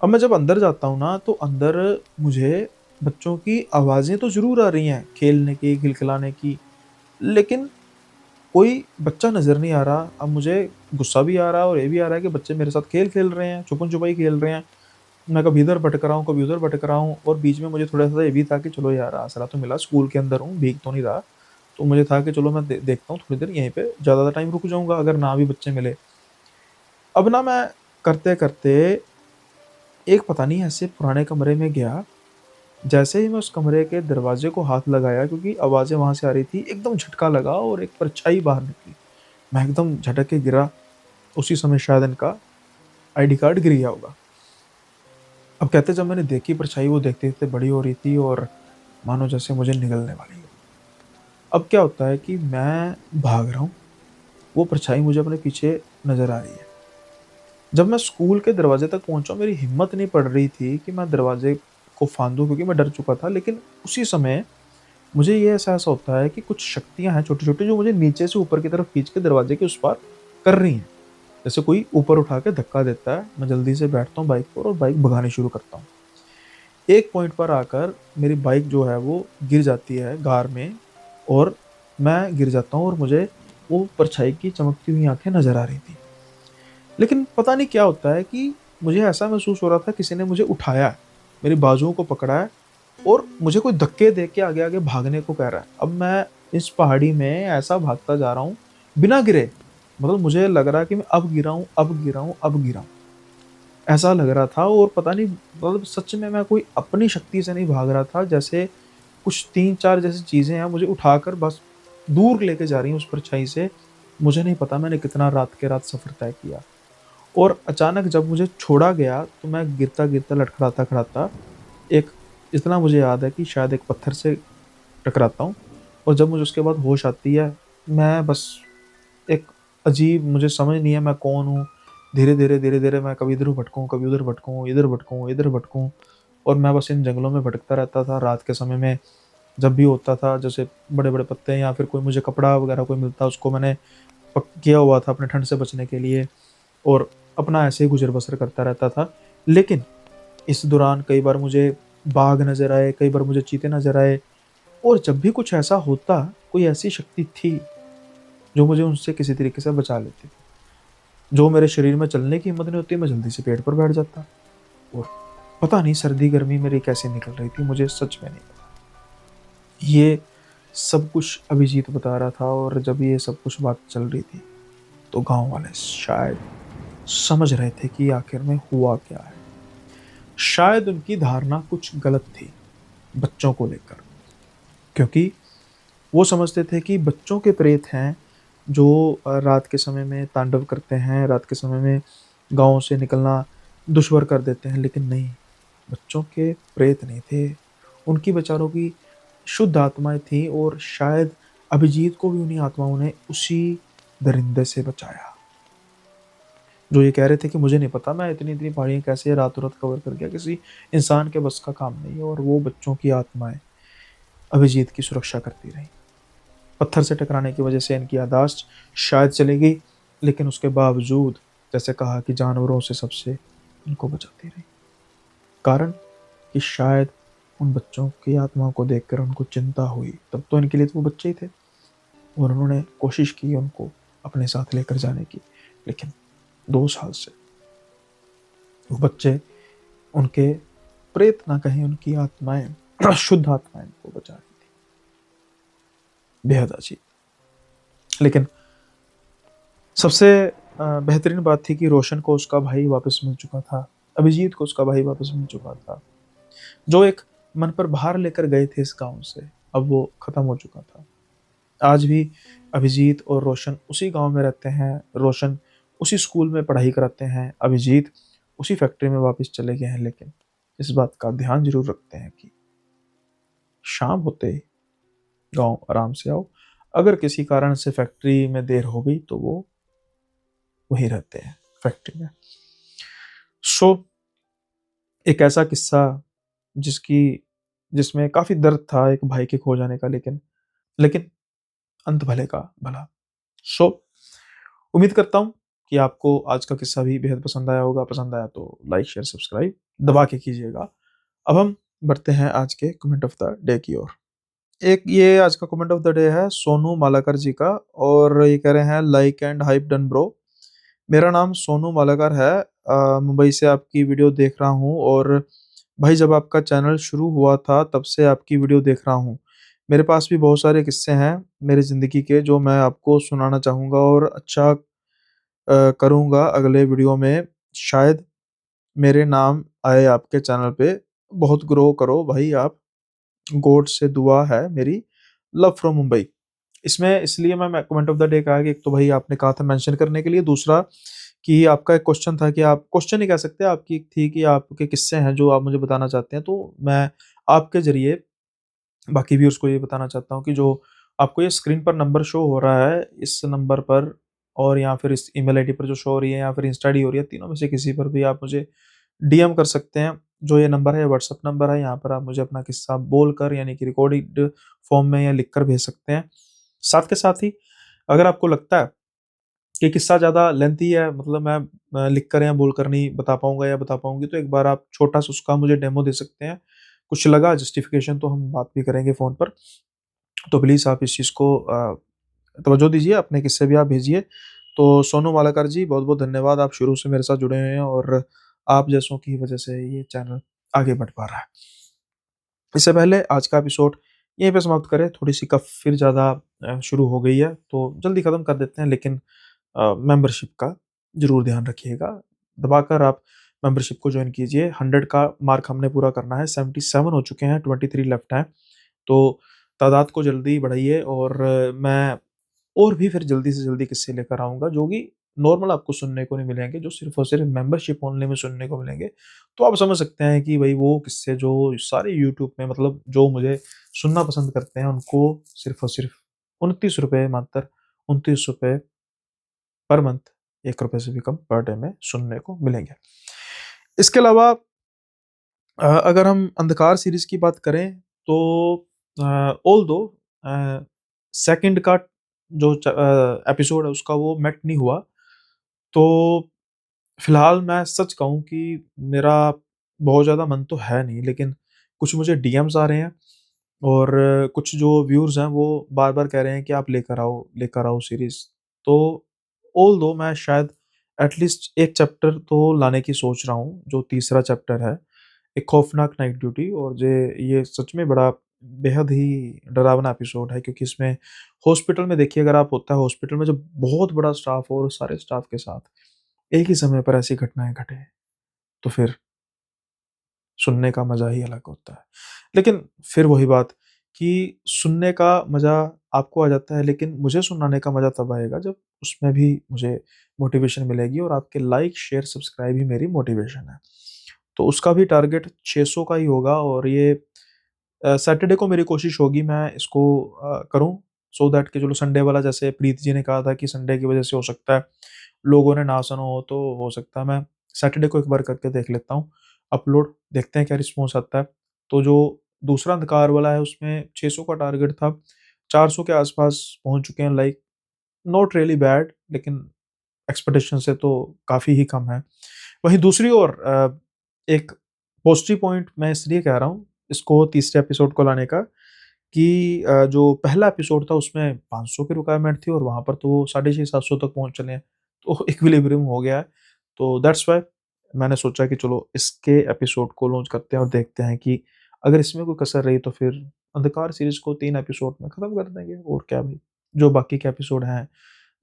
अब मैं जब अंदर जाता हूँ ना, तो अंदर मुझे बच्चों की आवाज़ें तो ज़रूर आ रही हैं, खेलने की, खिलखिलाने की, लेकिन कोई बच्चा नज़र नहीं आ रहा। अब मुझे गुस्सा भी आ रहा है और ये भी आ रहा है कि बच्चे मेरे साथ खेल खेल रहे हैं, छुपन-छुपाई खेल रहे हैं। मैं कभी इधर भटक रहा हूँ, कभी उधर भटक रहा हूँ, और बीच में मुझे थोड़ा-सा ये भी था कि चलो यार आसरा तो मिला, स्कूल के अंदर हूँ, भीग तो नहीं रहा। तो मुझे था कि चलो मैं देखता हूँ थोड़ी देर यहीं पे, ज़्यादा टाइम रुक जाऊँगा अगर ना भी बच्चे मिले। अब ना मैं करते-करते एक पता नहीं ऐसे पुराने कमरे में गया। जैसे ही मैं उस कमरे के दरवाज़े को हाथ लगाया, क्योंकि आवाज़ें वहाँ से आ रही थी, एकदम झटका लगा और एक परछाई बाहर निकली। मैं एकदम झटक के गिरा, उसी समय शायद इनका आईडी कार्ड गिर गया होगा। अब कहते जब मैंने देखी परछाई, वो देखते-देखते बड़ी हो रही थी और मानो जैसे मुझे निगलने वाली हो। अब क्या होता है कि मैं भाग रहा हूँ, वो परछाई मुझे अपने पीछे नज़र आ रही है। जब मैं स्कूल के दरवाज़े तक पहुँचा, मेरी हिम्मत नहीं पड़ रही थी कि मैं दरवाज़े को फाँदूँ, क्योंकि मैं डर चुका था, लेकिन उसी समय मुझे ये एहसास होता है कि कुछ शक्तियाँ हैं छोटी-छोटी, जो मुझे नीचे से ऊपर की तरफ खींच के दरवाज़े के उस पार कर रही हैं। जैसे कोई ऊपर उठा के धक्का देता है, मैं जल्दी से बैठता हूँ बाइक पर और बाइक भगानी शुरू करता हूँ। एक पॉइंट पर आकर मेरी बाइक जो है वो गिर जाती है गार में, और मैं गिर जाता हूँ, और मुझे वो परछाई की चमकती हुई आँखें नज़र आ रही थी। लेकिन पता नहीं क्या होता है कि मुझे ऐसा महसूस हो रहा था किसी ने मुझे उठाया है, मेरी बाजुओं को पकड़ा है और मुझे कोई धक्के दे के आगे-आगे भागने को कह रहा है। अब मैं इस पहाड़ी में ऐसा भागता जा रहा हूँ, बिना गिरे। मतलब मुझे लग रहा है कि मैं अब गिरा हूँ, अब गिरा हूँ, अब गिरा हूँ। ऐसा लग रहा था और पता नहीं मतलब सच में मैं कोई अपनी शक्ति से नहीं भाग रहा था, जैसे कुछ 3-4 जैसी चीज़ें हैं मुझे उठाकर बस दूर लेके जा रही हैं उस परछाई से। मुझे नहीं पता मैंने कितना रात के रात सफ़र तय किया और अचानक जब मुझे छोड़ा गया तो मैं गिरता-गिरता लड़खड़ाता-खड़ाता एक इतना मुझे याद है कि शायद एक पत्थर से टकराता हूँ और जब मुझे उसके बाद होश आती है, मैं बस एक अजीब मुझे समझ नहीं है मैं कौन हूँ? धीरे-धीरे मैं कभी इधर भटकूँ, कभी उधर भटकूँ, इधर भटकूँ, इधर भटकूँ और मैं बस इन जंगलों में भटकता रहता था रात के समय में। जब भी होता था जैसे बड़े-बड़े पत्ते या फिर कोई मुझे कपड़ा वगैरह कोई मिलता उसको मैंने पक किया हुआ था अपने ठंड से बचने के लिए और अपना ऐसे ही गुज़र-बसर करता रहता था। लेकिन इस दौरान कई बार मुझे बाघ नज़र आए, कई बार मुझे चीते नज़र आए और जब भी कुछ ऐसा होता, कोई ऐसी शक्ति थी, जो मुझे उनसे किसी तरीके से बचा लेती थी। जो मेरे शरीर में चलने की हिम्मत नहीं होती, मैं जल्दी से पेड़ पर बैठ जाता और पता नहीं सर्दी-गर्मी मेरी कैसे निकल रही थी, मुझे सच में नहीं पता। ये सब कुछ अभिजीत बता रहा था और जब ये सब कुछ बात चल रही थी, तो गाँव वाले शायद समझ रहे थे कि आखिर में हुआ क्या है। शायद उनकी धारणा कुछ गलत थी, बच्चों को लेकर। क्योंकि वो समझते थे कि बच्चों के प्रेत हैं जो रात के समय में तांडव करते हैं, रात के समय में गाँव से निकलना दुश्वार कर देते हैं, लेकिन नहीं, बच्चों के प्रेत नहीं थे। उनकी बेचारों की शुद्ध आत्माएँ थीं और शायद अभिजीत को भी उन्हीं आत्माओं ने उसी दरिंदे से बचाया। जो ये कह रहे थे कि मुझे नहीं पता मैं इतनी-इतनी पहाड़ियाँ कैसे रातों-रात कवर कर गया, किसी इंसान के बस का काम नहीं है और वो बच्चों की आत्माएँ अभिजीत की सुरक्षा करती रहीं। पत्थर से टकराने की वजह से इनकी याददाश्त शायद चली गई, लेकिन उसके बावजूद जैसे कहा कि जानवरों से सबसे इनको बचाती रही। कारण कि शायद उन बच्चों की आत्माओं को देखकर उनको चिंता हुई, तब तो इनके लिए तो वो बच्चे ही थे और उन्होंने कोशिश की उनको अपने साथ लेकर जाने की, लेकिन 2 साल से वो बच्चे उनके प्रेत ना कहें उनकी आत्माएँ शुद्ध आत्माएँ उनको बचा रही थी। बेहद अजीब। लेकिन सबसे बेहतरीन बात थी कि रोशन को उसका भाई वापस मिल चुका था। अभिजीत को उसका भाई वापस मिल चुका था। जो एक मन पर भार लेकर गए थे इस गाँव से, अब वो खत्म हो चुका था। आज भी अभिजीत और रोशन उसी गाँव में रहते हैं। रोशन उसी स्कूल में पढ़ाई कराते हैं। अभिजीत उसी फैक्ट्री में वापस चले गए हैं, लेकिन इस बात का ध्यान ज़रूर रखते हैं कि शाम होते ही गाँव आराम से आओ। अगर किसी कारण से फैक्ट्री में देर हो गई, तो वो वहीं रहते हैं फैक्ट्री में। सो एक ऐसा किस्सा जिसकी जिसमें काफ़ी दर्द था एक भाई के खो जाने का, लेकिन लेकिन अंत भले का भला। सो उम्मीद करता हूँ कि आपको आज का किस्सा भी बेहद पसंद आया होगा। पसंद आया तो लाइक, शेयर, सब्सक्राइब दबा के कीजिएगा। अब हम बढ़ते हैं आज के कमेंट ऑफ द डे की ओर। एक ये आज का कमेंट ऑफ द डे है सोनू मालाकर जी का और ये कह रहे हैं like and hype done bro. मेरा नाम सोनू मालाकर है। मुंबई से आपकी वीडियो देख रहा हूँ और भाई जब आपका चैनल शुरू हुआ था तब से आपकी वीडियो देख रहा हूँ। मेरे पास भी बहुत सारे किस्से हैं मेरी ज़िंदगी के जो मैं आपको सुनाना चाहूँगा और अच्छा करूँगा अगले वीडियो में। शायद मेरे नाम आए आपके चैनल पे। बहुत ग्रो करो भाई आप। गॉड से दुआ है मेरी। Love from Mumbai. इसमें इसलिए मैं कमेंट ऑफ द डे कहा कि एक तो भाई आपने कहा था मेंशन करने के लिए, दूसरा कि आपका एक क्वेश्चन था कि आप क्वेश्चन ही कह सकते हैं, आपकी थी कि आपके किस्से हैं जो आप मुझे बताना चाहते हैं, तो मैं आपके ज़रिए बाकी व्यूअर्स को ये बताना चाहता हूँ कि जो आपको ये स्क्रीन पर नंबर शो हो रहा है, इस नंबर पर और या फिर इस ईमेल आईडी पर जो शो हो रही है या फिर इंस्टा आईडी हो रही है, तीनों में से किसी पर भी आप मुझे डीएम कर सकते हैं। जो ये नंबर है, व्हाट्सएप नंबर है, यहाँ पर आप मुझे अपना किस्सा बोलकर यानी कि रिकॉर्डेड फॉर्म में या लिखकर भेज सकते हैं। साथ के साथ ही अगर आपको लगता है कि किस्सा ज़्यादा लेंथी है, मतलब मैं लिखकर या बोलकर नहीं बता पाऊँगा या बता पाऊँगी, तो एक बार आप छोटा-सा उसका मुझे डेमो दे सकते हैं। कुछ लगा जस्टिफिकेशन तो हम बात भी करेंगे फ़ोन पर। तो प्लीज़ आप इस चीज़ को तवज्जो दीजिए, अपने किस्से भी आप भेजिए। तो सोनू मालाकर जी, बहुत-बहुत धन्यवाद, आप शुरू से मेरे साथ जुड़े हुए हैं और आप जैसों की वजह से ये चैनल आगे बढ़ पा रहा है। इससे पहले आज का एपिसोड यहीं पे समाप्त करें, थोड़ी-सी कफ फिर ज़्यादा शुरू हो गई है, तो जल्दी खत्म कर देते हैं, लेकिन मेंबरशिप का ज़रूर ध्यान रखिएगा। दबाकर आप मेंबरशिप को जॉइन कीजिए। 100 का मार्क हमने पूरा करना है, 77 हो चुके हैं, 23 लेफ्ट हैं। तो तादाद को जल्दी बढ़ाइए और मैं और भी फिर जल्दी से जल्दी किस्से लेकर आऊँगा, जो कि नॉर्मल आपको सुनने को नहीं मिलेंगे, जो सिर्फ़ और सिर्फ़ मेंबरशिप ओनली में सुनने को मिलेंगे। तो आप समझ सकते हैं कि भई वो किस्से जो सारे यूट्यूब में, मतलब जो मुझे सुनना पसंद करते हैं, उनको सिर्फ़ और सिर्फ़ ₹29 मात्र ₹29 पर मंथ, ₹1 से भी कम पर डे में सुनने को मिलेंगे। इसके अलावा अगर हम अंधकार सीरीज़ की बात करें तो ऑल्दो अ, सेकंड का जो एपिसोड है उसका वो मेट नहीं हुआ, तो फिलहाल मैं सच कहूँ कि मेरा बहुत ज़्यादा मन तो है नहीं, लेकिन कुछ मुझे डीएम्स आ रहे हैं और कुछ जो व्यूअर्स हैं वो बार-बार कह रहे हैं कि आप लेकर आओ सीरीज़। तो ऑल्दो मैं शायद एटलीस्ट एक चैप्टर तो लाने की सोच रहा हूँ, जो तीसरा चैप्टर है, एक खौफनाक नाइट ड्यूटी। और ये सच में बड़ा बेहद ही डरावना एपिसोड है, क्योंकि इसमें हॉस्पिटल में देखिए, अगर आप होता है हॉस्पिटल में जब बहुत बड़ा स्टाफ हो और सारे स्टाफ के साथ एक ही समय पर ऐसी घटनाएँ घटें, तो फिर सुनने का मज़ा ही अलग होता है। लेकिन फिर वही बात कि सुनने का मज़ा आपको आ जाता है, लेकिन मुझे सुनाने का मज़ा तब आएगा जब उसमें भी मुझे मोटिवेशन मिलेगी, और आपके लाइक, शेयर, सब्सक्राइब ही मेरी मोटिवेशन है। तो उसका भी टारगेट 600 का ही होगा, और ये सैटरडे को मेरी कोशिश होगी मैं इसको करूँ, सो दैट कि चलो संडे वाला, जैसे प्रीत जी ने कहा था कि संडे की वज़ह से हो सकता है लोगों ने ना सुना हो, तो हो सकता है मैं सैटरडे को एक बार करके देख लेता हूँ अपलोड, देखते हैं क्या रिस्पॉन्स आता है। तो जो दूसरा अंधकार वाला है उसमें 600 का टारगेट था, 400 के आस-पास पहुँच चुके हैं लाइक, नॉट रियली बैड, लेकिन एक्सपेक्टेशन से तो काफ़ी ही कम है। वहीं दूसरी ओर एक पॉज़िटिव पॉइंट मैं इसलिए कह रहा हूँ, इसको तीसरे एपिसोड को लाने का, कि जो पहला एपिसोड था उसमें 500 की रिक्वायरमेंट थी और वहाँ पर तो 650-700 तक पहुँच चले हैं। तो इक्विलिब्रियम हो गया है। तो दैट्स व्हाई मैंने सोचा कि चलो इसके एपिसोड को लॉन्च करते हैं और देखते हैं कि अगर इसमें कोई कसर रही तो फिर अंधकार सीरीज़ को 3 एपिसोड में खत्म कर देंगे, और क्या भई। जो बाकी के एपिसोड हैं,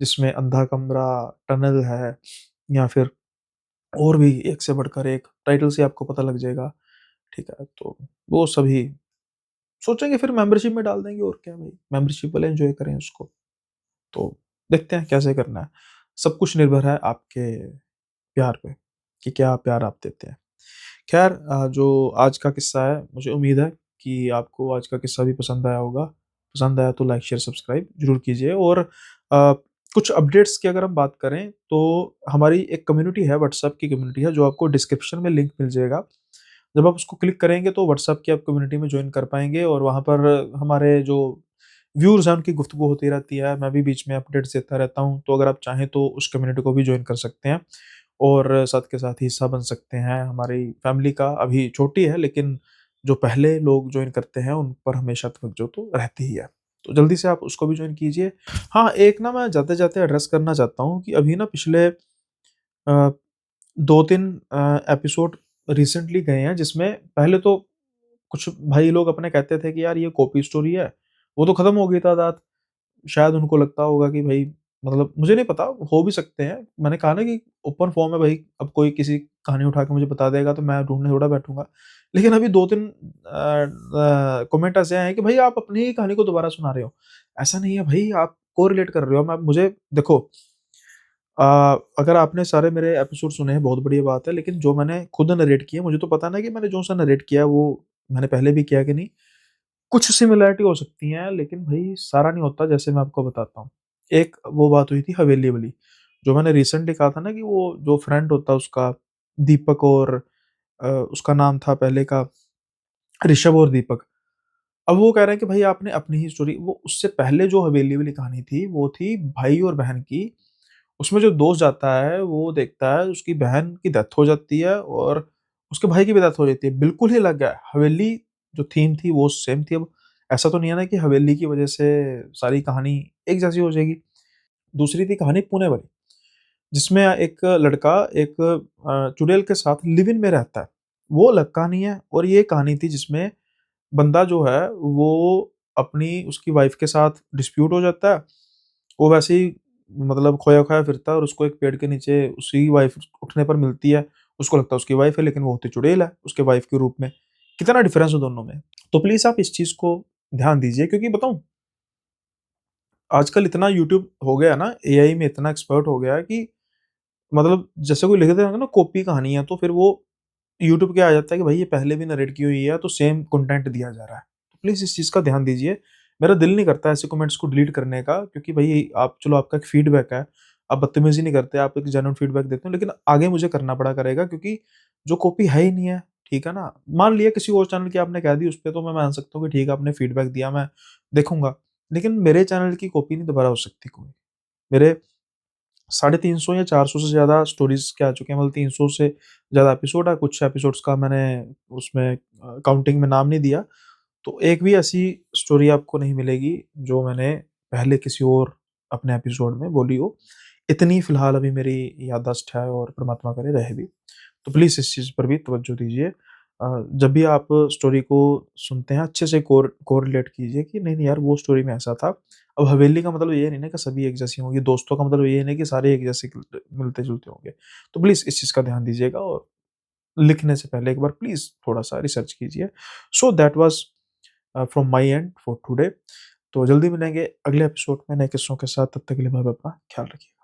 जिसमें अंधा कमरा, टनल है, या फिर और भी एक से बढ़कर एक, टाइटल से आपको पता लग जाएगा, ठीक है? तो वो सभी सोचेंगे फिर मेंबरशिप में डाल देंगे, और क्या भई, मेंबरशिप वाले एन्जॉय करें उसको। तो देखते हैं कैसे करना है। सब कुछ निर्भर है आपके प्यार पे, कि क्या प्यार आप देते हैं। ख़ैर जो आज का किस्सा है, मुझे उम्मीद है कि आपको आज का किस्सा भी पसंद आया होगा। पसंद आया तो लाइक, शेयर, सब्सक्राइब ज़रूर कीजिए, और कुछ अपडेट्स की अगर हम बात करें तो हमारी एक कम्युनिटी है, व्हाट्सएप की कम्युनिटी है, जो आपको डिस्क्रिप्शन में लिंक मिल जाएगा। जब आप उसको क्लिक करेंगे तो व्हाट्सएप की आप कम्युनिटी में जॉइन कर पाएँगे, और वहाँ पर हमारे जो व्यूअर्स हैं उनकी गुफ्तगू होती रहती है। मैं भी बीच में अपडेट्स देता रहता हूँ, तो अगर आप चाहें तो उस कम्युनिटी को भी जॉइन कर सकते हैं, और साथ के साथ हिस्सा बन सकते हैं हमारी फैमिली का। अभी छोटी है, लेकिन जो पहले लोग जॉइन करते हैं उन पर हमेशा तवज्जो तो रहती ही है। तो जल्दी से आप उसको भी जॉइन कीजिए। हाँ, एक ना मैं जाते-जाते एड्रेस करना चाहता हूँ कि अभी ना पिछले 2-3 एपिसोड रिसेंटली गए हैं, जिसमें पहले तो कुछ भाई लोग अपने कहते थे कि यार ये कॉपी स्टोरी है, वो तो खत्म हो गई तादाद। शायद उनको लगता होगा कि भई, मतलब मुझे नहीं पता, हो भी सकते हैं। मैंने कहा ना कि ओपन फॉर्म है भाई, अब कोई किसी कहानी उठा के मुझे बता देगा तो मैं ढूँढने थोड़ा बैठूँगा। लेकिन अभी 2-3 कमेंट ऐसे आए हैं कि भाई आप अपनी ही कहानी को दोबारा सुना रहे हो। ऐसा नहीं है भाई, आप कोरिलेट कर रहे हो। मैं मुझे देखो, अ, अगर आपने सारे मेरे एपिसोड सुने हैं बहुत बढ़िया बात है, लेकिन जो मैंने खुद नरेट किए, मुझे तो पता ना कि मैंने जो-सा नरेट किया है वो मैंने पहले भी किया कि नहीं। कुछ सिमिलैरिटी हो सकती हैं, लेकिन भई सारा नहीं होता, जैसे मैं आपको बताता हूँ। एक वो बात हुई थी हवेली वाली, जो मैंने रिसेंटली कहा था ना कि वो जो फ्रेंड होता है उसका, दीपक, और उसका नाम था पहले का ऋषभ और दीपक। अब वो कह रहे हैं कि भाई आपने अपनी ही स्टोरी, वो उससे पहले जो हवेली वाली कहानी थी, वो थी भाई और बहन की। उसमें जो दोस्त जाता है, वो देखता है उसकी बहन की डेथ हो जाती है और उसके भाई की भी डेथ हो जाती है। बिल्कुल ही अलग है। हवेली जो थीम थी वो सेम थी। अब ऐसा तो नहीं है ना कि हवेली की वज़ह से सारी कहानी एक जैसी हो जाएगी। दूसरी थी कहानी पुणे वाली। जिसमें एक लड़का एक चुड़ैल के साथ लिव इन में रहता है। वो अलग कहानी है और ये कहानी थी जिसमें बंदा जो है वो अपनी उसकी वाइफ के साथ डिस्प्यूट हो जाता है। वो वैसे ही मतलब खोया-खोया फिरता है और उसको एक पेड़ के नीचे उसकी वाइफ उठने पर मिलती है। उसको लगता है उसकी वाइफ है लेकिन वो होती चुड़ैल है उसके वाइफ के रूप में। कितना डिफरेंस है दोनों में। तो प्लीज़ आप इस चीज़ को ध्यान दीजिए क्योंकि बताऊँ आजकल इतना यूट्यूब हो गया है ना, एआई में इतना एक्सपर्ट हो गया है कि मतलब जैसे कोई लिख देगा ना कॉपी कहानियाँ तो फिर वो यूट्यूब क्या आ जाता है कि भाई ये पहले भी नरेट की हुई है तो सेम कंटेंट दिया जा रहा है। तो प्लीज़ इस चीज़ का ध्यान दीजिए। मेरा दिल नहीं करता ऐसे कमेंट्स को डिलीट करने का क्योंकि भाई आप चलो आपका एक फीडबैक है, आप बदतमीज़ी नहीं करते, आप एक जेन्युइन फीडबैक देते हो लेकिन आगे मुझे करना पड़ा करेगा क्योंकि जो कॉपी है ही नहीं है, ठीक है ना? मान लिया किसी और चैनल की आपने कह दी उसपे तो मैं मान सकता हूँ कि ठीक है आपने फीडबैक दिया मैं देखूँगा। लेकिन मेरे चैनल की कॉपी नहीं दोबारा हो सकती कोई। मेरे 350 या 400 से ज़्यादा स्टोरीज़ के आ चुके हैं, मतलब 300 से ज़्यादा एपिसोड है, कुछ एपिसोड्स का मैंने उसमें काउंटिंग में नाम नहीं दिया। तो एक भी ऐसी स्टोरी आपको नहीं मिलेगी, जो मैंने पहले किसी और अपने एपिसोड में बोली हो। इतनी फ़िलहाल अभी मेरी याददाश्त है और परमात्मा करे रहे भी। तो प्लीज़ इस चीज़ पर भी तवज्जो दीजिए। जब भी आप स्टोरी को सुनते हैं अच्छे से कोरिलेट कीजिए कि नहीं, नहीं यार वो स्टोरी में ऐसा था। अब हवेली का मतलब ये नहीं ना कि सभी एक जैसी होंगी, दोस्तों का मतलब ये नहीं कि सारे एक जैसे मिलते-जुलते होंगे। तो प्लीज़ इस चीज़ का ध्यान दीजिएगा और लिखने से पहले एक बार प्लीज़ थोड़ा-सा रिसर्च कीजिए। So that was from my and for today. तो जल्दी मिलेंगे अगले एपिसोड में नए किस्सों के साथ, तब तक के लिए बाय-बाय, अपना ख्याल रखिए।